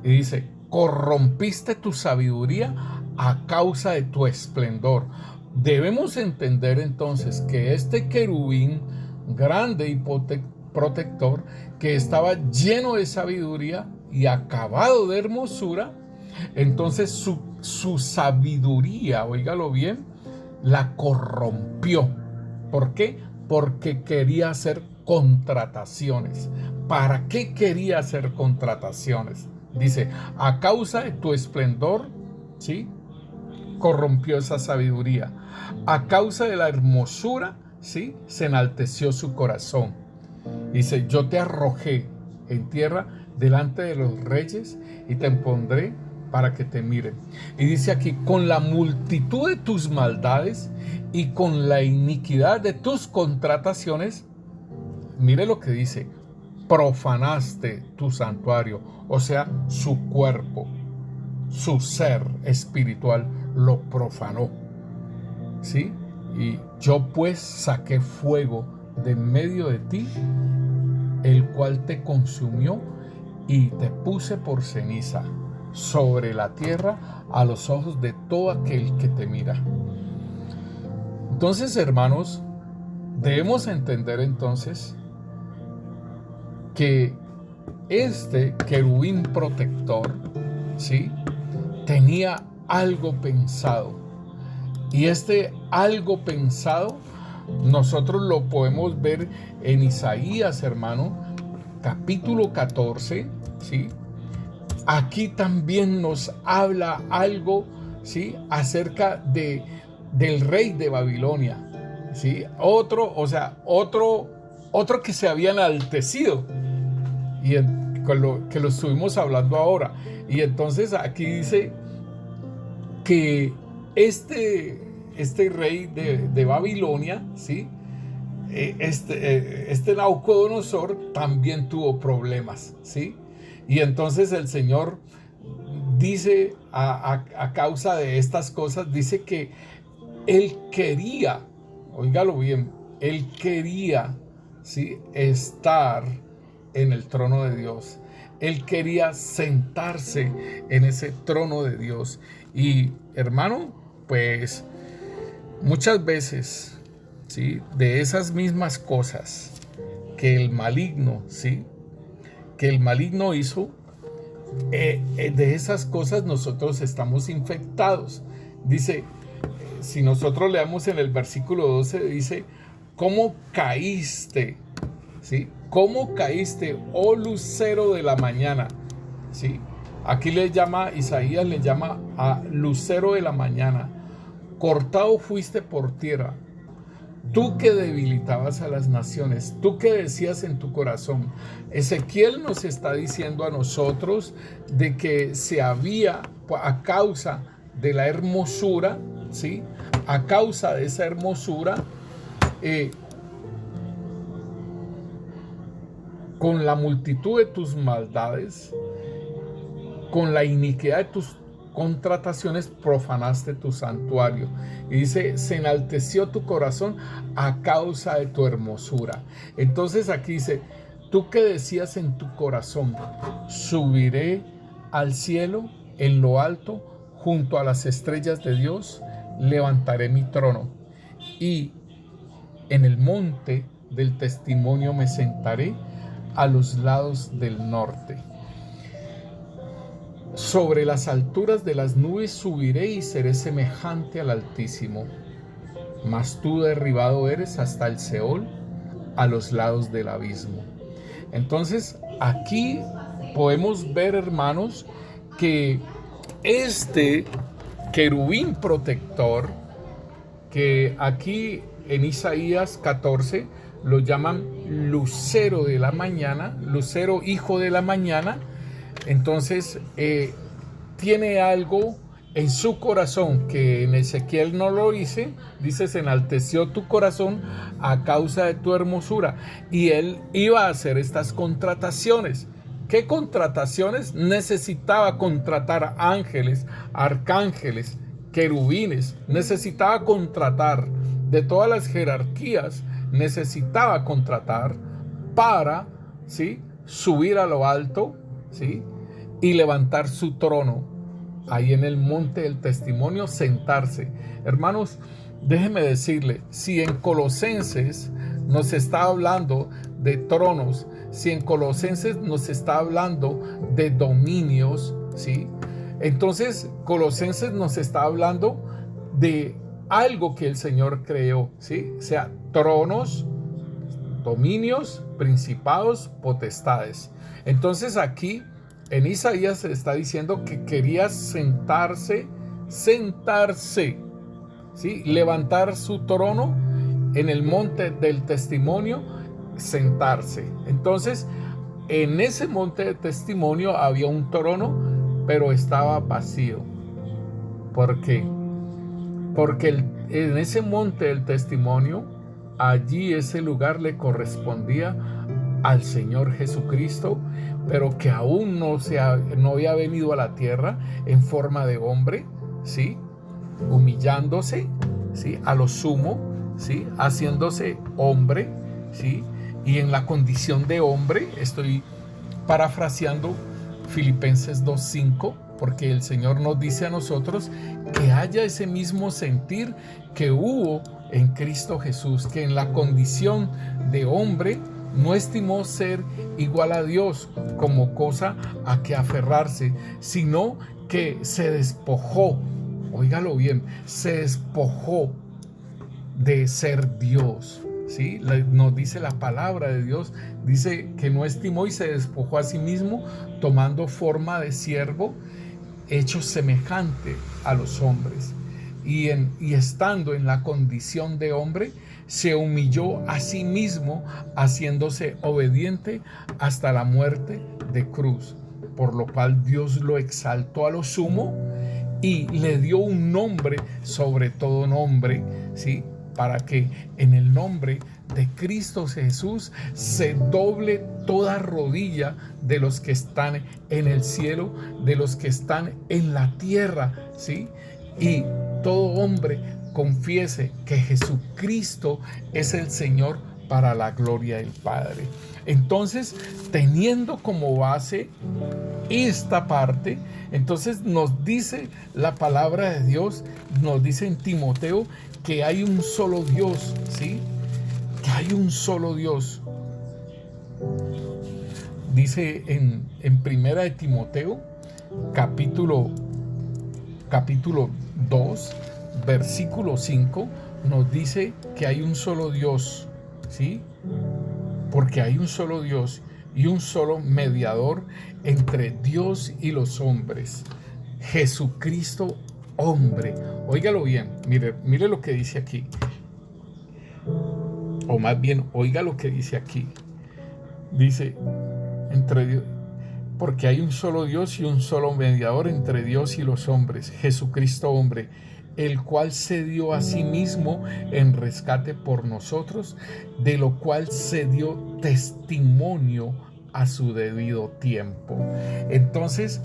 Y dice: corrompiste tu sabiduría a causa de tu esplendor. Debemos entender entonces que este querubín grande y protector, que estaba lleno de sabiduría y acabado de hermosura, entonces su sabiduría, óigalo bien, la corrompió. ¿Por qué? Porque quería hacer contrataciones. ¿Para qué quería hacer contrataciones? Dice: a causa de tu esplendor, ¿sí?, corrompió esa sabiduría. A causa de la hermosura, ¿sí?, se enalteció su corazón. Dice: yo te arrojé en tierra delante de los reyes y te pondré para que te miren. Y dice aquí: con la multitud de tus maldades y con la iniquidad de tus contrataciones, mire lo que dice, profanaste tu santuario, o sea, su cuerpo, su ser espiritual lo profanó, ¿sí? Y yo pues saqué fuego de medio de ti, el cual te consumió, y te puse por ceniza sobre la tierra a los ojos de todo aquel que te mira. Entonces, hermanos, debemos entender entonces que este querubín protector, ¿sí?, tenía algo pensado. Y este algo pensado nosotros lo podemos ver en Isaías, hermano, capítulo 14, ¿sí? Aquí también nos habla algo, ¿sí?, acerca del rey de Babilonia, ¿sí? Otro que se había enaltecido, y con lo que lo estuvimos hablando ahora. Y entonces aquí dice que este rey de Babilonia, ¿sí?, este Nabucodonosor también tuvo problemas, ¿sí? Y entonces el Señor dice, a causa de estas cosas, dice que él quería, óigalo bien, él quería, ¿sí?, estar en el trono de Dios. Él quería sentarse en ese trono de Dios. Y, hermano, pues muchas veces, ¿sí?, de esas mismas cosas que el maligno, ¿sí?, que el maligno hizo, de esas cosas nosotros estamos infectados. Dice, si nosotros leamos en el versículo 12, dice: ¿cómo caíste? ¿Sí? ¿Cómo caíste, oh lucero de la mañana? ¿Sí? Aquí Isaías le llama a lucero de la mañana. Cortado fuiste por tierra. Tú que debilitabas a las naciones, tú que decías en tu corazón. Ezequiel nos está diciendo a nosotros de que se había, a causa de la hermosura, ¿sí? A causa de esa hermosura, con la multitud de tus maldades, con la iniquidad de tus contrataciones, profanaste tu santuario. Y dice, se enalteció tu corazón a causa de tu hermosura. Entonces aquí dice, tú que decías en tu corazón, subiré al cielo, en lo alto, junto a las estrellas de Dios, levantaré mi trono. Y en el monte del testimonio me sentaré a los lados del norte. Sobre las alturas de las nubes subiré y seré semejante al Altísimo. Mas tú derribado eres hasta el Seol, a los lados del abismo. Entonces, aquí podemos ver, hermanos, que este querubín protector, que aquí en Isaías 14 lo llaman lucero de la mañana, lucero hijo de la mañana. Entonces tiene algo en su corazón que en Ezequiel no lo dice. Dice, se enalteció tu corazón a causa de tu hermosura. Y él iba a hacer estas contrataciones. ¿Qué contrataciones? Necesitaba contratar ángeles, arcángeles, querubines. Necesitaba contratar de todas las jerarquías. Necesitaba contratar para, ¿sí?, subir a lo alto, ¿sí?, y levantar su trono ahí en el monte del testimonio, sentarse. Hermanos, déjeme decirle, si en Colosenses nos está hablando de tronos, si en Colosenses nos está hablando de dominios, ¿sí?, entonces Colosenses nos está hablando de algo que el Señor creó, ¿sí?, o sea, tronos, dominios, principados, potestades. Entonces aquí en Isaías se está diciendo que quería sentarse, ¿sí?, levantar su trono en el monte del testimonio, sentarse. Entonces, en ese monte de testimonio había un trono, pero estaba vacío. ¿Por qué? Porque en ese monte del testimonio, allí ese lugar le correspondía al Señor Jesucristo, pero que aún no había venido a la tierra en forma de hombre, ¿sí?, humillándose, ¿sí?, a lo sumo, ¿sí?, haciéndose hombre, ¿sí?, y en la condición de hombre, estoy parafraseando Filipenses 2:5, porque el Señor nos dice a nosotros que haya ese mismo sentir que hubo en Cristo Jesús, que en la condición de hombre no estimó ser igual a Dios como cosa a que aferrarse, sino que se despojó, óigalo bien, se despojó de ser Dios, ¿sí? Nos dice la palabra de Dios, dice que no estimó y se despojó a sí mismo, tomando forma de siervo, hecho semejante a los hombres. Y estando en la condición de hombre, se humilló a sí mismo, haciéndose obediente hasta la muerte de cruz, por lo cual Dios lo exaltó a lo sumo y le dio un nombre sobre todo nombre, ¿sí?, para que en el nombre de Cristo Jesús se doble toda rodilla de los que están en el cielo, de los que están en la tierra, ¿sí?, y todo hombre confiese que Jesucristo es el Señor para la gloria del Padre. Entonces, teniendo como base esta parte, entonces nos dice la palabra de Dios, nos dice en Timoteo que hay un solo Dios, ¿sí?, que hay un solo Dios. Dice en primera de Timoteo, capítulo 2, versículo 5, nos dice que hay un solo Dios, ¿sí? Porque hay un solo Dios y un solo mediador entre Dios y los hombres, Jesucristo hombre. Óigalo bien, mire lo que dice aquí. O más bien, oiga lo que dice aquí. Dice, entre Dios, porque hay un solo Dios y un solo mediador entre Dios y los hombres, Jesucristo hombre, el cual se dio a sí mismo en rescate por nosotros, de lo cual se dio testimonio a su debido tiempo. Entonces,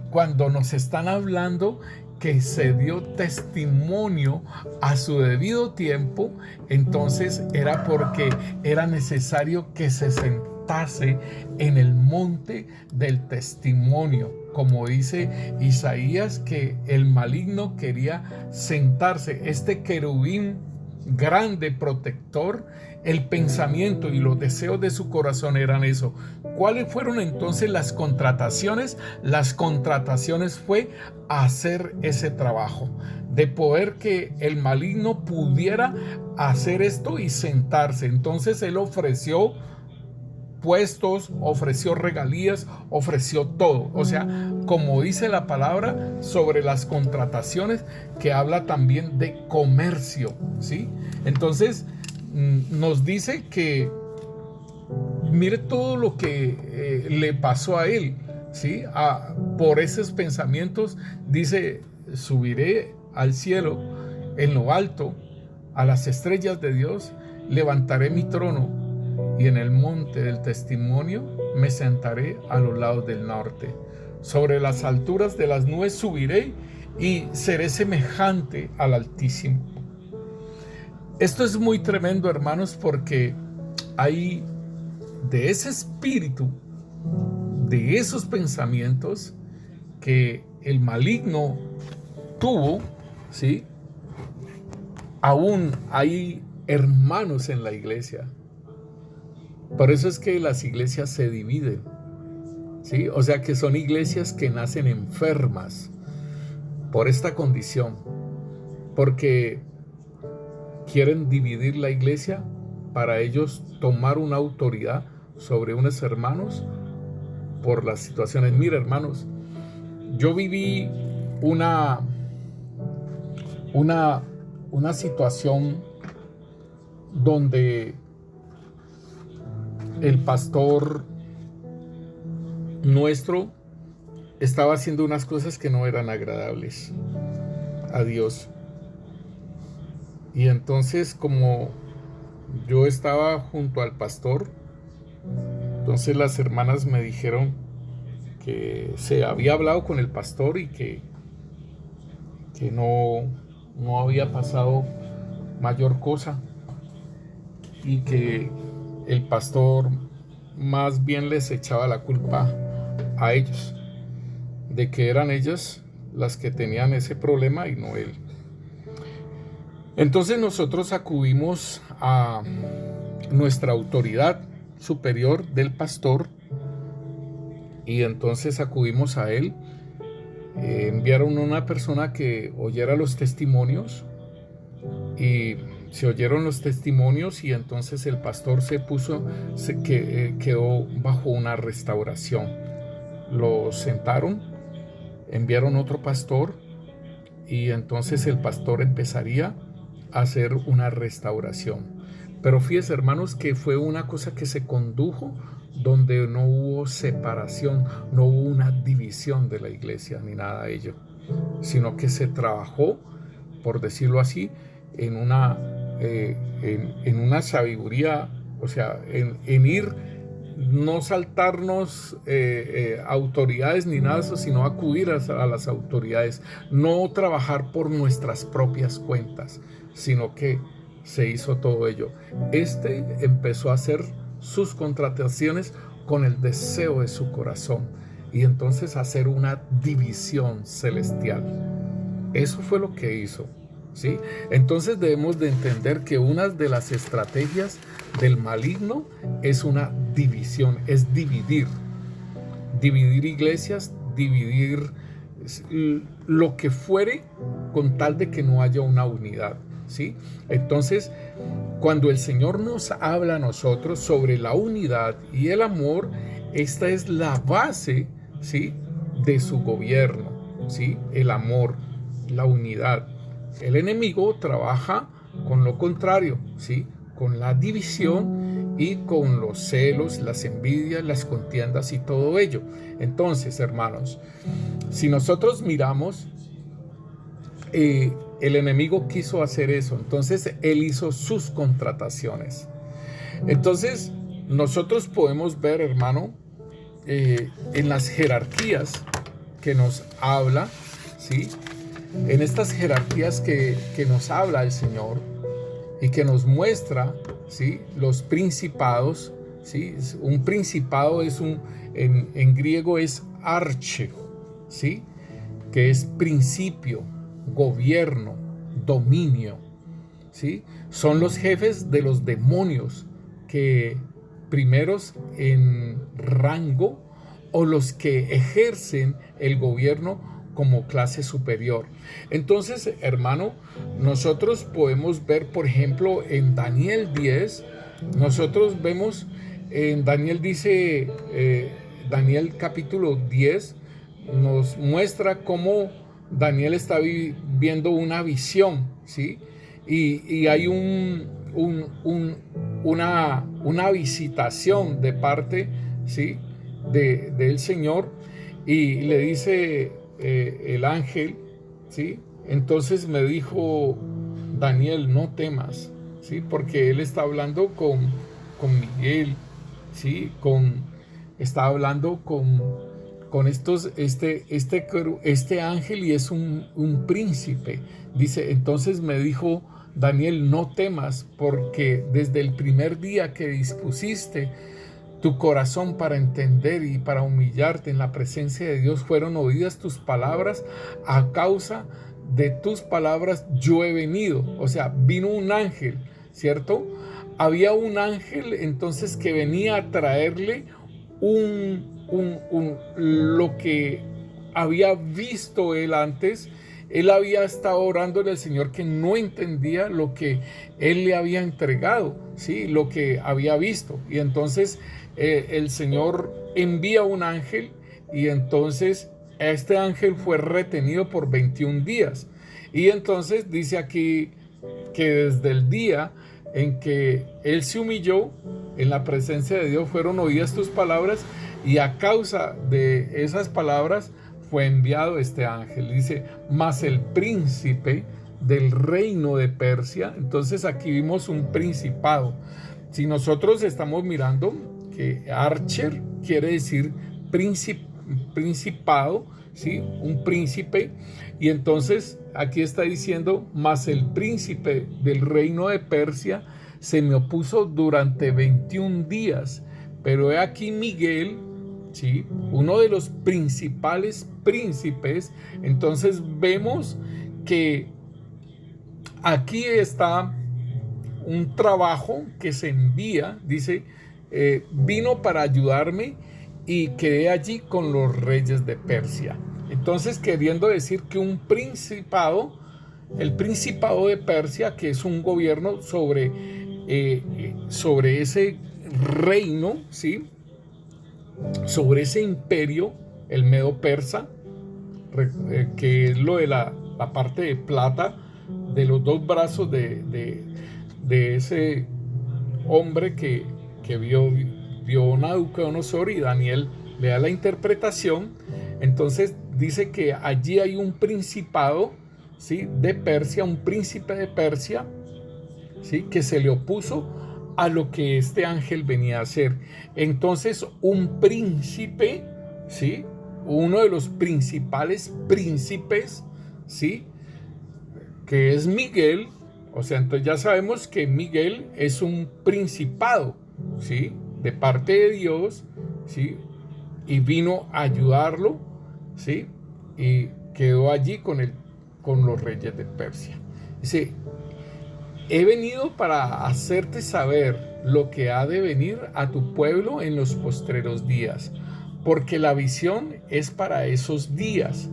cuando nos están hablando que se dio testimonio a su debido tiempo, entonces era porque era necesario que se sentase en el monte del testimonio, como dice Isaías, que el maligno quería sentarse. Este querubín grande protector, el pensamiento y los deseos de su corazón eran eso. ¿Cuáles fueron entonces las contrataciones? Las contrataciones fue hacer ese trabajo, de poder que el maligno pudiera hacer esto y sentarse. Entonces él ofreció puestos, ofreció regalías, ofreció todo. O sea, como dice la palabra sobre las contrataciones, que habla también de comercio, ¿sí? Entonces nos dice que mire todo lo que le pasó a él, ¿sí? Por esos pensamientos dice, subiré al cielo, en lo alto, a las estrellas de Dios, levantaré mi trono, y en el monte del testimonio me sentaré a los lados del norte. Sobre las alturas de las nubes subiré y seré semejante al Altísimo. Esto es muy tremendo, hermanos, porque hay de ese espíritu, de esos pensamientos que el maligno tuvo, ¿sí? Aún hay hermanos en la iglesia. Por eso es que las iglesias se dividen, ¿sí? O sea que son iglesias que nacen enfermas por esta condición, porque quieren dividir la iglesia para ellos tomar una autoridad sobre unos hermanos por las situaciones. Mira, hermanos, yo viví una situación donde el pastor nuestro estaba haciendo unas cosas que no eran agradables a Dios. Y entonces, como yo estaba junto al pastor, entonces las hermanas me dijeron que se había hablado con el pastor y que no había pasado mayor cosa, y que el pastor más bien les echaba la culpa a ellos, de que eran ellas las que tenían ese problema y no él. Entonces nosotros acudimos a nuestra autoridad superior del pastor, y entonces acudimos a él. Enviaron una persona que oyera los testimonios, y se oyeron los testimonios, y entonces el pastor quedó bajo una restauración. Lo sentaron, enviaron otro pastor, y entonces el pastor empezaría a hacer una restauración. Pero fíjense, hermanos, que fue una cosa que se condujo donde no hubo separación, no hubo una división de la iglesia ni nada de ello, sino que se trabajó, por decirlo así, en una sabiduría, o sea, en ir, no saltarnos autoridades ni nada de eso, sino acudir a las autoridades, no trabajar por nuestras propias cuentas, sino que se hizo todo ello. Empezó a hacer sus contrataciones con el deseo de su corazón, y entonces hacer una división celestial. Eso fue lo que hizo, ¿sí? Entonces debemos de entender que una de las estrategias del maligno es una división, es dividir iglesias, dividir lo que fuere, con tal de que no haya una unidad, ¿sí? Entonces, cuando el Señor nos habla a nosotros sobre la unidad y el amor, esta es la base, ¿sí?, de su gobierno, ¿sí?, el amor, la unidad. El enemigo trabaja con lo contrario, ¿sí?, con la división y con los celos, las envidias, las contiendas y todo ello. Entonces, hermanos, si nosotros miramos, el enemigo quiso hacer eso, entonces él hizo sus contrataciones. Entonces, nosotros podemos ver, hermano, en las jerarquías que nos habla, ¿sí?, en estas jerarquías que nos habla el Señor y que nos muestra, ¿sí?, los principados, ¿sí? Un principado es en griego es arche, ¿sí?, que es principio, gobierno, dominio, ¿sí? Son los jefes de los demonios que primeros en rango o los que ejercen el gobierno como clase superior. Entonces, hermano, nosotros podemos ver, por ejemplo, en Daniel 10, nosotros vemos, en Daniel dice, Daniel capítulo 10, nos muestra cómo Daniel está viendo una visión, ¿sí? Y hay una visitación de parte, ¿sí?, del Señor, y le dice el ángel, ¿sí? Entonces me dijo Daniel, no temas, ¿sí?, porque él está hablando con Miguel, ¿sí?, está hablando con este ángel, y es un príncipe. Dice, entonces me dijo Daniel, no temas, porque desde el primer día que dispusiste tu corazón para entender y para humillarte en la presencia de Dios, fueron oídas tus palabras. A causa de tus palabras yo he venido. O sea, vino un ángel, ¿cierto? Había un ángel entonces que venía a traerle lo que había visto él antes. Él había estado orándole al Señor que no entendía lo que él le había entregado, ¿sí?, lo que había visto. Y entonces el Señor envía un ángel, y entonces este ángel fue retenido por 21 días. Y entonces dice aquí que desde el día en que él se humilló en la presencia de Dios, fueron oídas tus palabras, y a causa de esas palabras fue enviado este ángel. Dice, mas el príncipe del reino de Persia. Entonces aquí vimos un principado. Si nosotros estamos mirando que archer quiere decir principado, ¿sí?, un príncipe, y entonces aquí está diciendo, mas el príncipe del reino de Persia se me opuso durante 21 días, pero he aquí Miguel, ¿sí?, uno de los principales príncipes. Entonces vemos que aquí está un trabajo que se envía, dice, vino para ayudarme y quedé allí con los reyes de Persia. Entonces, queriendo decir que un principado, el principado de Persia, que es un gobierno sobre ese reino, ¿sí?, sobre ese imperio, el medo-persa, que es lo de la parte de plata de los dos brazos de ese hombre que vio Nabucodonosor, y Daniel le da la interpretación. Entonces dice que allí hay un principado, ¿sí?, de Persia, un príncipe de Persia, ¿sí?, que se le opuso a lo que este ángel venía a hacer. Entonces un príncipe, ¿sí?, uno de los principales príncipes, ¿sí?, que es Miguel. O sea, entonces ya sabemos que Miguel es un principado, ¿sí?, de parte de Dios, ¿sí?, y vino a ayudarlo, ¿sí?, y quedó allí con los reyes de Persia. Dice, he venido para hacerte saber lo que ha de venir a tu pueblo en los postreros días, porque la visión es para esos días.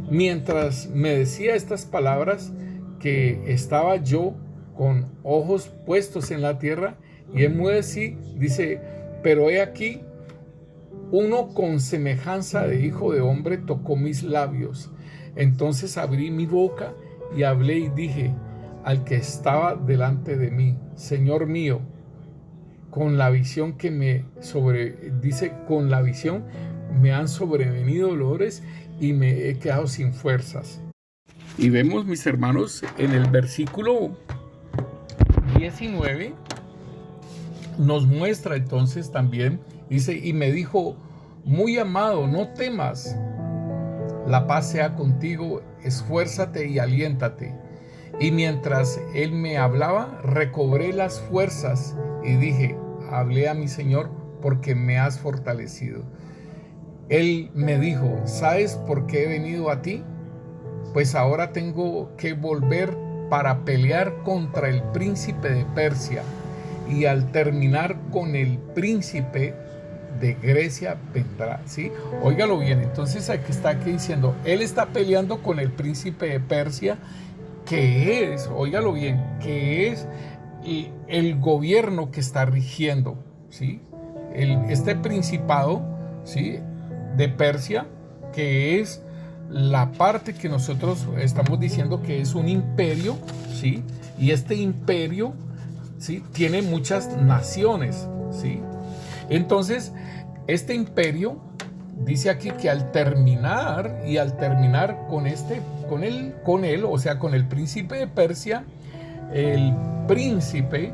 Mientras me decía estas palabras, que estaba yo con ojos puestos en la tierra, y enmudecí, dice, pero he aquí uno con semejanza de hijo de hombre tocó mis labios. Entonces abrí mi boca y hablé y dije al que estaba delante de mí: Señor mío, con la visión con la visión me han sobrevenido dolores y me he quedado sin fuerzas. Y vemos, mis hermanos, en el versículo 19 nos muestra entonces también, dice: y me dijo, muy amado, no temas, la paz sea contigo, esfuérzate y aliéntate. Y mientras él me hablaba, recobré las fuerzas y dije: hablé a mi Señor porque me has fortalecido. Él me dijo: ¿sabes por qué he venido a ti? Pues ahora tengo que volver para pelear contra el príncipe de Persia, y al terminar con el príncipe de Grecia vendrá. ¿Sí? Óigalo bien. Entonces aquí está diciendo, él está peleando con el príncipe de Persia, que es, óigalo bien, que es el gobierno que está rigiendo, ¿sí? Este principado, ¿sí?, de Persia, que es la parte que nosotros estamos diciendo que es un imperio, ¿sí? Y este imperio, ¿sí?, tiene muchas naciones, ¿sí? Entonces, este imperio dice aquí que al terminar con él, o sea, con el príncipe de Persia, el príncipe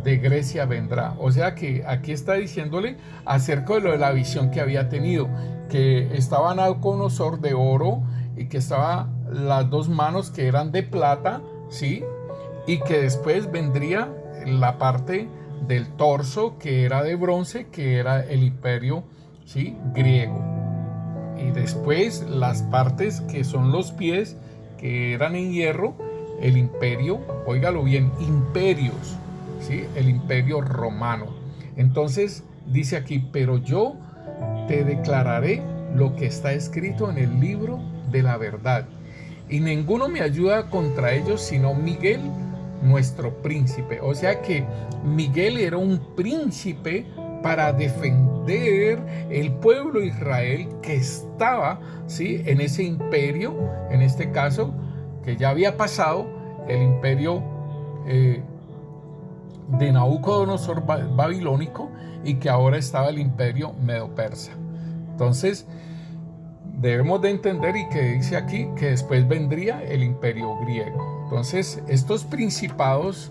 de Grecia vendrá. O sea que aquí está diciéndole acerca de lo de la visión que había tenido, que estaba Nabucodonosor de oro y que estaba las dos manos que eran de plata, ¿sí? Y que después vendría la parte del torso que era de bronce, que era el imperio, ¿sí?, griego. Y después las partes que son los pies, que eran en hierro, el imperio, óigalo bien, imperios, ¿sí?, el imperio romano. Entonces dice aquí: pero yo te declararé lo que está escrito en el libro de la verdad, y ninguno me ayuda contra ellos sino Miguel, nuestro príncipe. O sea que Miguel era un príncipe para defender el pueblo de Israel que estaba, ¿sí?, en ese imperio, en este caso, que ya había pasado el imperio de Nabucodonosor babilónico, y que ahora estaba el imperio medo-persa. Entonces debemos de entender, y que dice aquí que después vendría el imperio griego. Entonces estos principados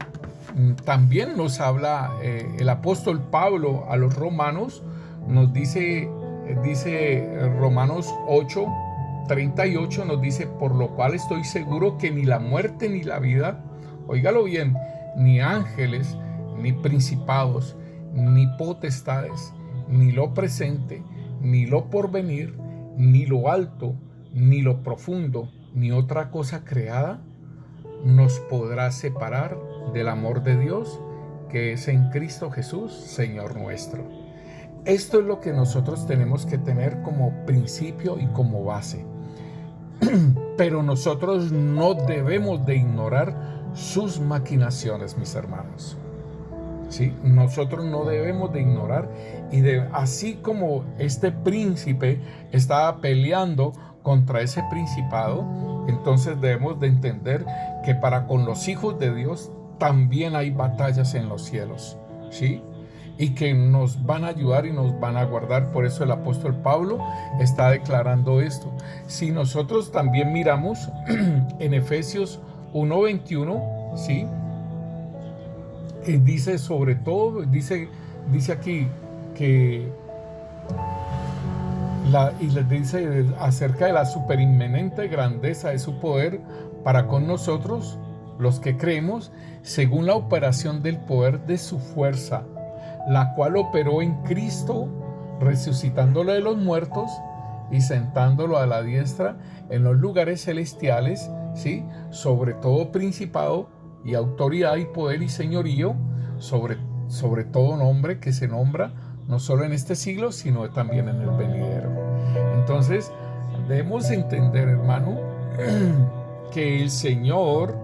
también nos habla el apóstol Pablo a los romanos, nos dice Romanos 8:38, nos dice: por lo cual estoy seguro que ni la muerte ni la vida, óigalo bien, ni ángeles, ni principados, ni potestades, ni lo presente, ni lo porvenir, ni lo alto, ni lo profundo, ni otra cosa creada nos podrá separar del amor de Dios que es en Cristo Jesús, Señor nuestro. Esto es lo que nosotros tenemos que tener como principio y como base. Pero nosotros no debemos de ignorar sus maquinaciones, mis hermanos. ¿Sí? Nosotros no debemos de ignorar, y así como este príncipe estaba peleando contra ese principado, entonces debemos de entender que para con los hijos de Dios también hay batallas en los cielos, ¿sí?, y que nos van a ayudar y nos van a guardar. Por eso el apóstol Pablo está declarando esto. Si nosotros también miramos en Efesios 1:21, ¿sí?, dice sobre todo, dice aquí que y les dice acerca de la superinminente grandeza de su poder para con nosotros, los que creemos, según la operación del poder de su fuerza, la cual operó en Cristo, resucitándolo de los muertos y sentándolo a la diestra en los lugares celestiales, ¿sí?, sobre todo principado y autoridad y poder y señorío, sobre todo nombre que se nombra no solo en este siglo, sino también en el venidero. Entonces debemos entender, hermano, que el Señor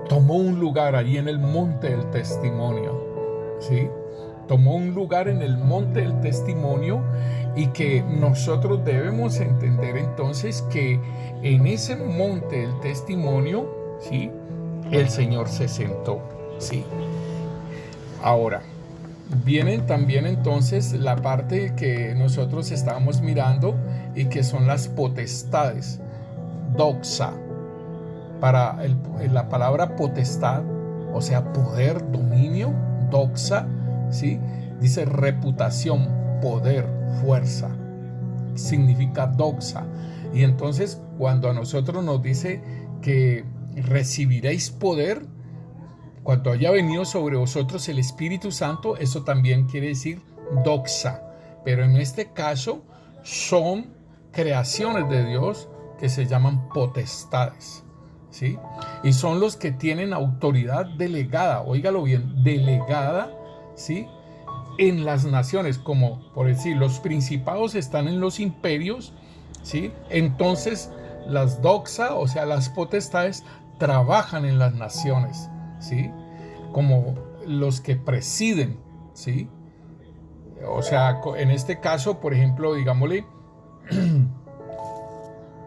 tomó un lugar allí en el monte del testimonio, ¿sí? tomó un lugar en el monte del testimonio, y que nosotros debemos entender entonces que en ese monte del testimonio, ¿sí?, el Señor se sentó, ¿sí? Ahora, vienen también entonces la parte que nosotros estábamos mirando y que son las potestades, doxa. Para la palabra potestad, o sea, poder, dominio, doxa, ¿sí?, dice reputación, poder, fuerza, significa doxa. Y entonces cuando a nosotros nos dice que recibiréis poder cuando haya venido sobre vosotros el Espíritu Santo, eso también quiere decir doxa, pero en este caso son creaciones de Dios que se llaman potestades, ¿sí? Y son los que tienen autoridad delegada, óigalo bien, delegada, ¿sí?, en las naciones, como por decir, los principados están en los imperios, ¿sí? Entonces las doxa, o sea, las potestades, trabajan en las naciones, ¿sí?, como los que presiden, ¿sí? O sea, en este caso, por ejemplo, digámosle,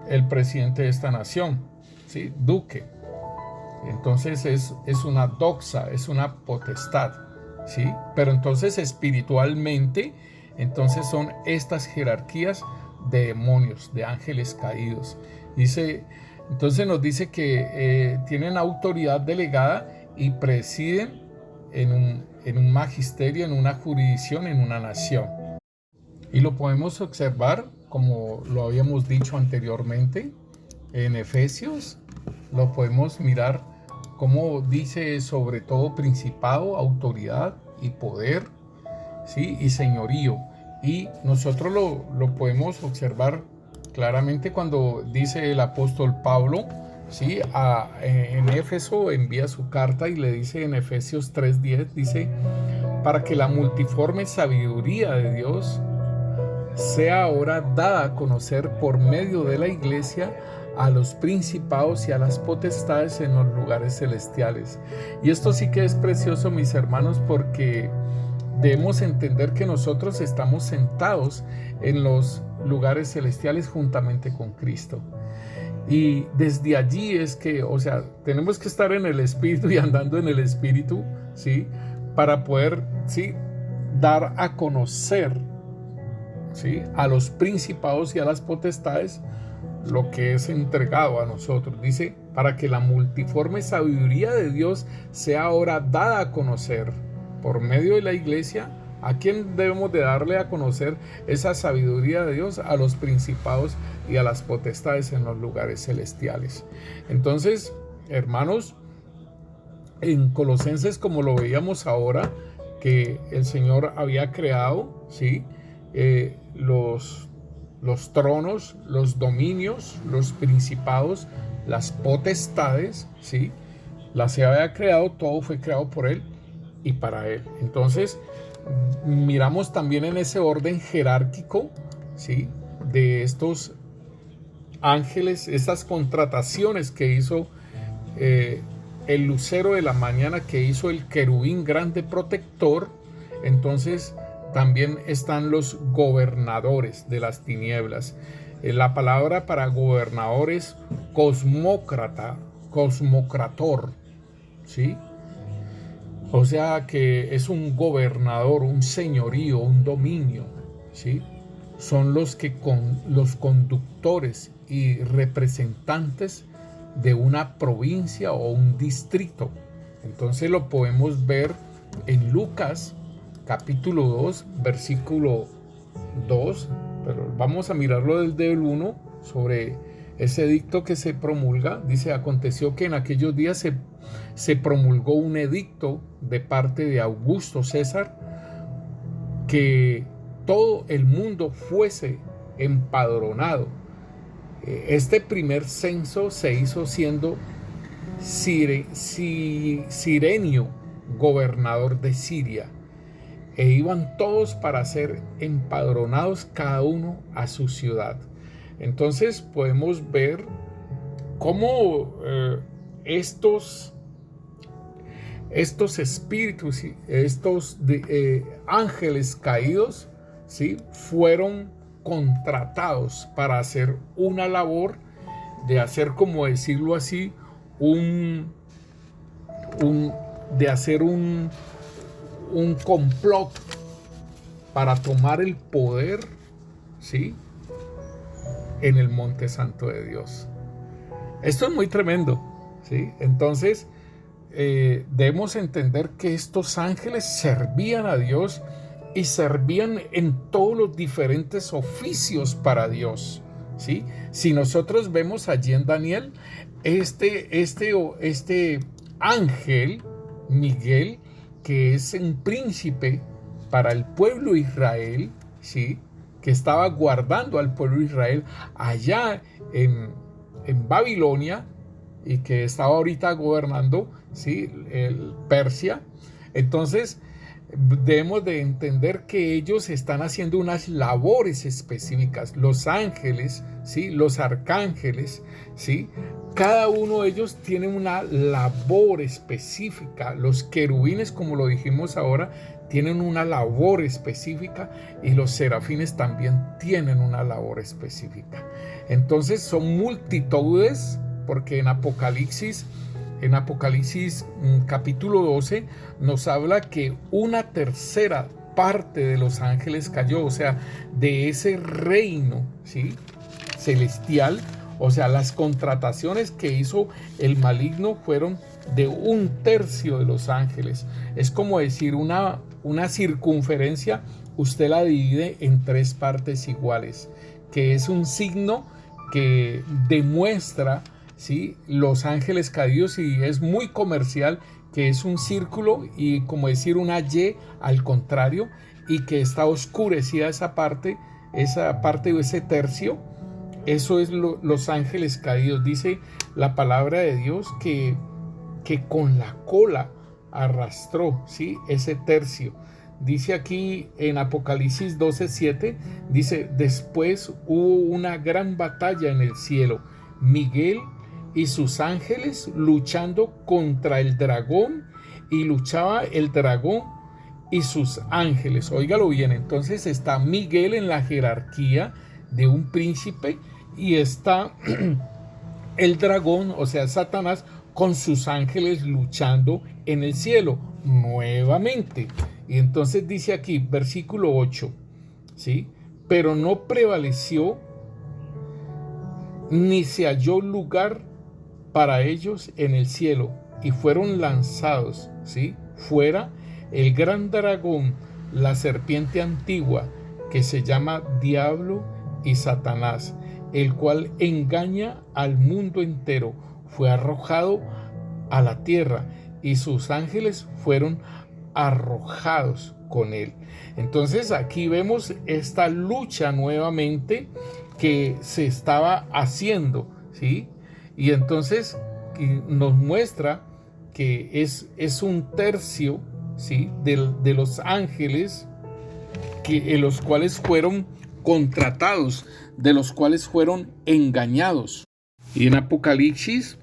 el presidente de esta nación, ¿sí?, duque. Entonces es una doxa, es una potestad, ¿sí? Pero entonces espiritualmente, entonces son estas jerarquías de demonios, de ángeles caídos. Dice, entonces nos dice que tienen autoridad delegada y presiden en un magisterio, en una jurisdicción, en una nación. Y lo podemos observar, como lo habíamos dicho anteriormente, en Efesios, lo podemos mirar como dice sobre todo principado, autoridad y poder, ¿sí?, y señorío. Y nosotros lo podemos observar claramente cuando dice el apóstol Pablo, ¿sí?, en Éfeso envía su carta y le dice en Efesios 3:10, dice, para que la multiforme sabiduría de Dios sea ahora dada a conocer por medio de la iglesia a los principados y a las potestades en los lugares celestiales. Y esto sí que es precioso, mis hermanos, porque debemos entender que nosotros estamos sentados en los lugares celestiales juntamente con Cristo. Y desde allí es que, o sea, tenemos que estar en el Espíritu y andando en el Espíritu, ¿sí?, para poder, ¿sí?, dar a conocer, ¿sí?, a los principados y a las potestades lo que es entregado a nosotros. Dice, para que la multiforme sabiduría de Dios sea ahora dada a conocer por medio de la iglesia. ¿A quién debemos de darle a conocer esa sabiduría de Dios? A los principados y a las potestades en los lugares celestiales. Entonces, hermanos, en Colosenses, como lo veíamos ahora, que el Señor había creado, ¿sí?, los tronos, los dominios, los principados, las potestades, ¿sí?, las se había creado, todo fue creado por Él y para Él. Entonces, miramos también en ese orden jerárquico, ¿sí?, de estos ángeles, estas contrataciones que hizo el lucero de la mañana, que hizo el querubín grande protector. Entonces también están los gobernadores de las tinieblas. La palabra para gobernador es cosmócrata, cosmocrator, ¿sí? O sea que es un gobernador, un señorío, un dominio, ¿sí? Son los conductores y representantes de una provincia o un distrito. Entonces lo podemos ver en Lucas capítulo 2, versículo 2, pero vamos a mirarlo desde el 1, sobre ese edicto que se promulga. Dice, aconteció que en aquellos días se promulgó un edicto de parte de Augusto César, que todo el mundo fuese empadronado. Este primer censo se hizo siendo Cirenio gobernador de Siria, e iban todos para ser empadronados, cada uno a su ciudad. Entonces podemos ver cómo estos estos espíritus, estos ángeles caídos, ¿sí?, fueron contratados para hacer una labor de hacer, como decirlo así, de hacer un complot para tomar el poder, ¿sí?, en el monte santo de Dios. Esto es muy tremendo, ¿sí? Entonces debemos entender que estos ángeles servían a Dios y servían en todos los diferentes oficios para Dios, ¿sí? Si nosotros vemos allí en Daniel, este ángel Miguel, que es un príncipe para el pueblo de Israel, ¿sí?, que estaba guardando al pueblo de Israel allá en Babilonia, y que estaba ahorita gobernando, ¿sí?, Persia. Entonces debemos de entender que ellos están haciendo unas labores específicas. Los ángeles, ¿sí?, los arcángeles, ¿sí?, cada uno de ellos tiene una labor específica. Los querubines, como lo dijimos ahora, tienen una labor específica, y los serafines también tienen una labor específica. Entonces son multitudes, porque en Apocalipsis capítulo 12 nos habla que una tercera parte de los ángeles cayó, o sea, de ese reino, ¿sí?, celestial. O sea, las contrataciones que hizo el maligno fueron de 1/3 de los ángeles. Es como decir una circunferencia, usted la divide en 3 partes iguales, que es un signo que demuestra, ¿sí?, los ángeles caídos, y es muy comercial, que es un círculo y como decir una Y al contrario, y que está oscurecida esa parte o ese tercio. Eso es los ángeles caídos. Dice la palabra de Dios que con la cola arrastró, ¿sí?, ese tercio. Dice aquí en Apocalipsis 12:7, dice: después hubo una gran batalla en el cielo, Miguel y sus ángeles luchando contra el dragón, y luchaba el dragón y sus ángeles. Óigalo bien, entonces está Miguel en la jerarquía de un príncipe, y está el dragón, o sea, Satanás, con sus ángeles luchando en el cielo nuevamente. Y entonces dice aquí, versículo 8, ¿sí? Pero no prevaleció ni se halló lugar para ellos en el cielo, y fueron lanzados, ¿sí?, fuera el gran dragón, la serpiente antigua, que se llama Diablo y Satanás, el cual engaña al mundo entero. Fue arrojado a la tierra, y sus ángeles fueron arrojados con él. Entonces aquí vemos esta lucha nuevamente que se estaba haciendo, ¿sí? Y entonces nos muestra que es 1/3, ¿sí?, de los ángeles en los cuales fueron contratados, de los cuales fueron engañados. Y en Apocalipsis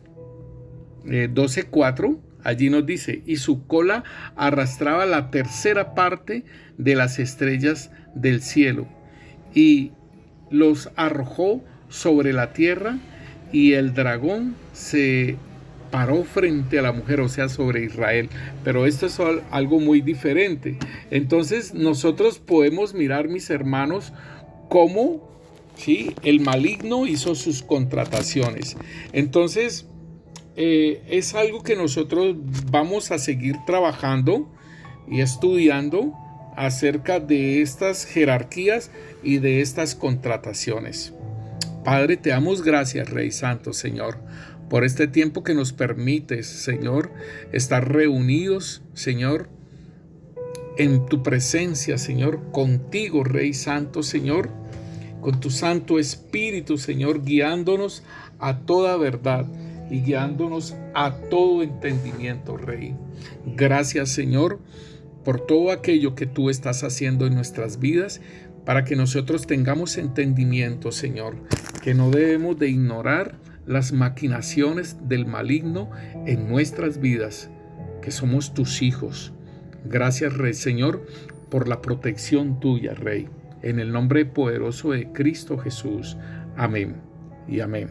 12:4, allí nos dice: y su cola arrastraba la tercera parte de las estrellas del cielo, y los arrojó sobre la tierra, y el dragón se paró frente a la mujer, o sea, sobre Israel. Pero esto es algo muy diferente. Entonces nosotros podemos mirar, mis hermanos, cómo, ¿sí?, el maligno hizo sus contrataciones. Entonces es algo que nosotros vamos a seguir trabajando y estudiando acerca de estas jerarquías y de estas contrataciones. Padre, te damos gracias, Rey Santo, Señor, por este tiempo que nos permites, Señor, estar reunidos, Señor, en tu presencia, Señor, contigo, Rey Santo, Señor, con tu Santo Espíritu, Señor, guiándonos a toda verdad y guiándonos a todo entendimiento, Rey. Gracias, Señor, por todo aquello que tú estás haciendo en nuestras vidas, para que nosotros tengamos entendimiento, Señor, que no debemos de ignorar las maquinaciones del maligno en nuestras vidas, que somos tus hijos. Gracias, Rey Señor, por la protección tuya, Rey. En el nombre poderoso de Cristo Jesús. Amén y amén.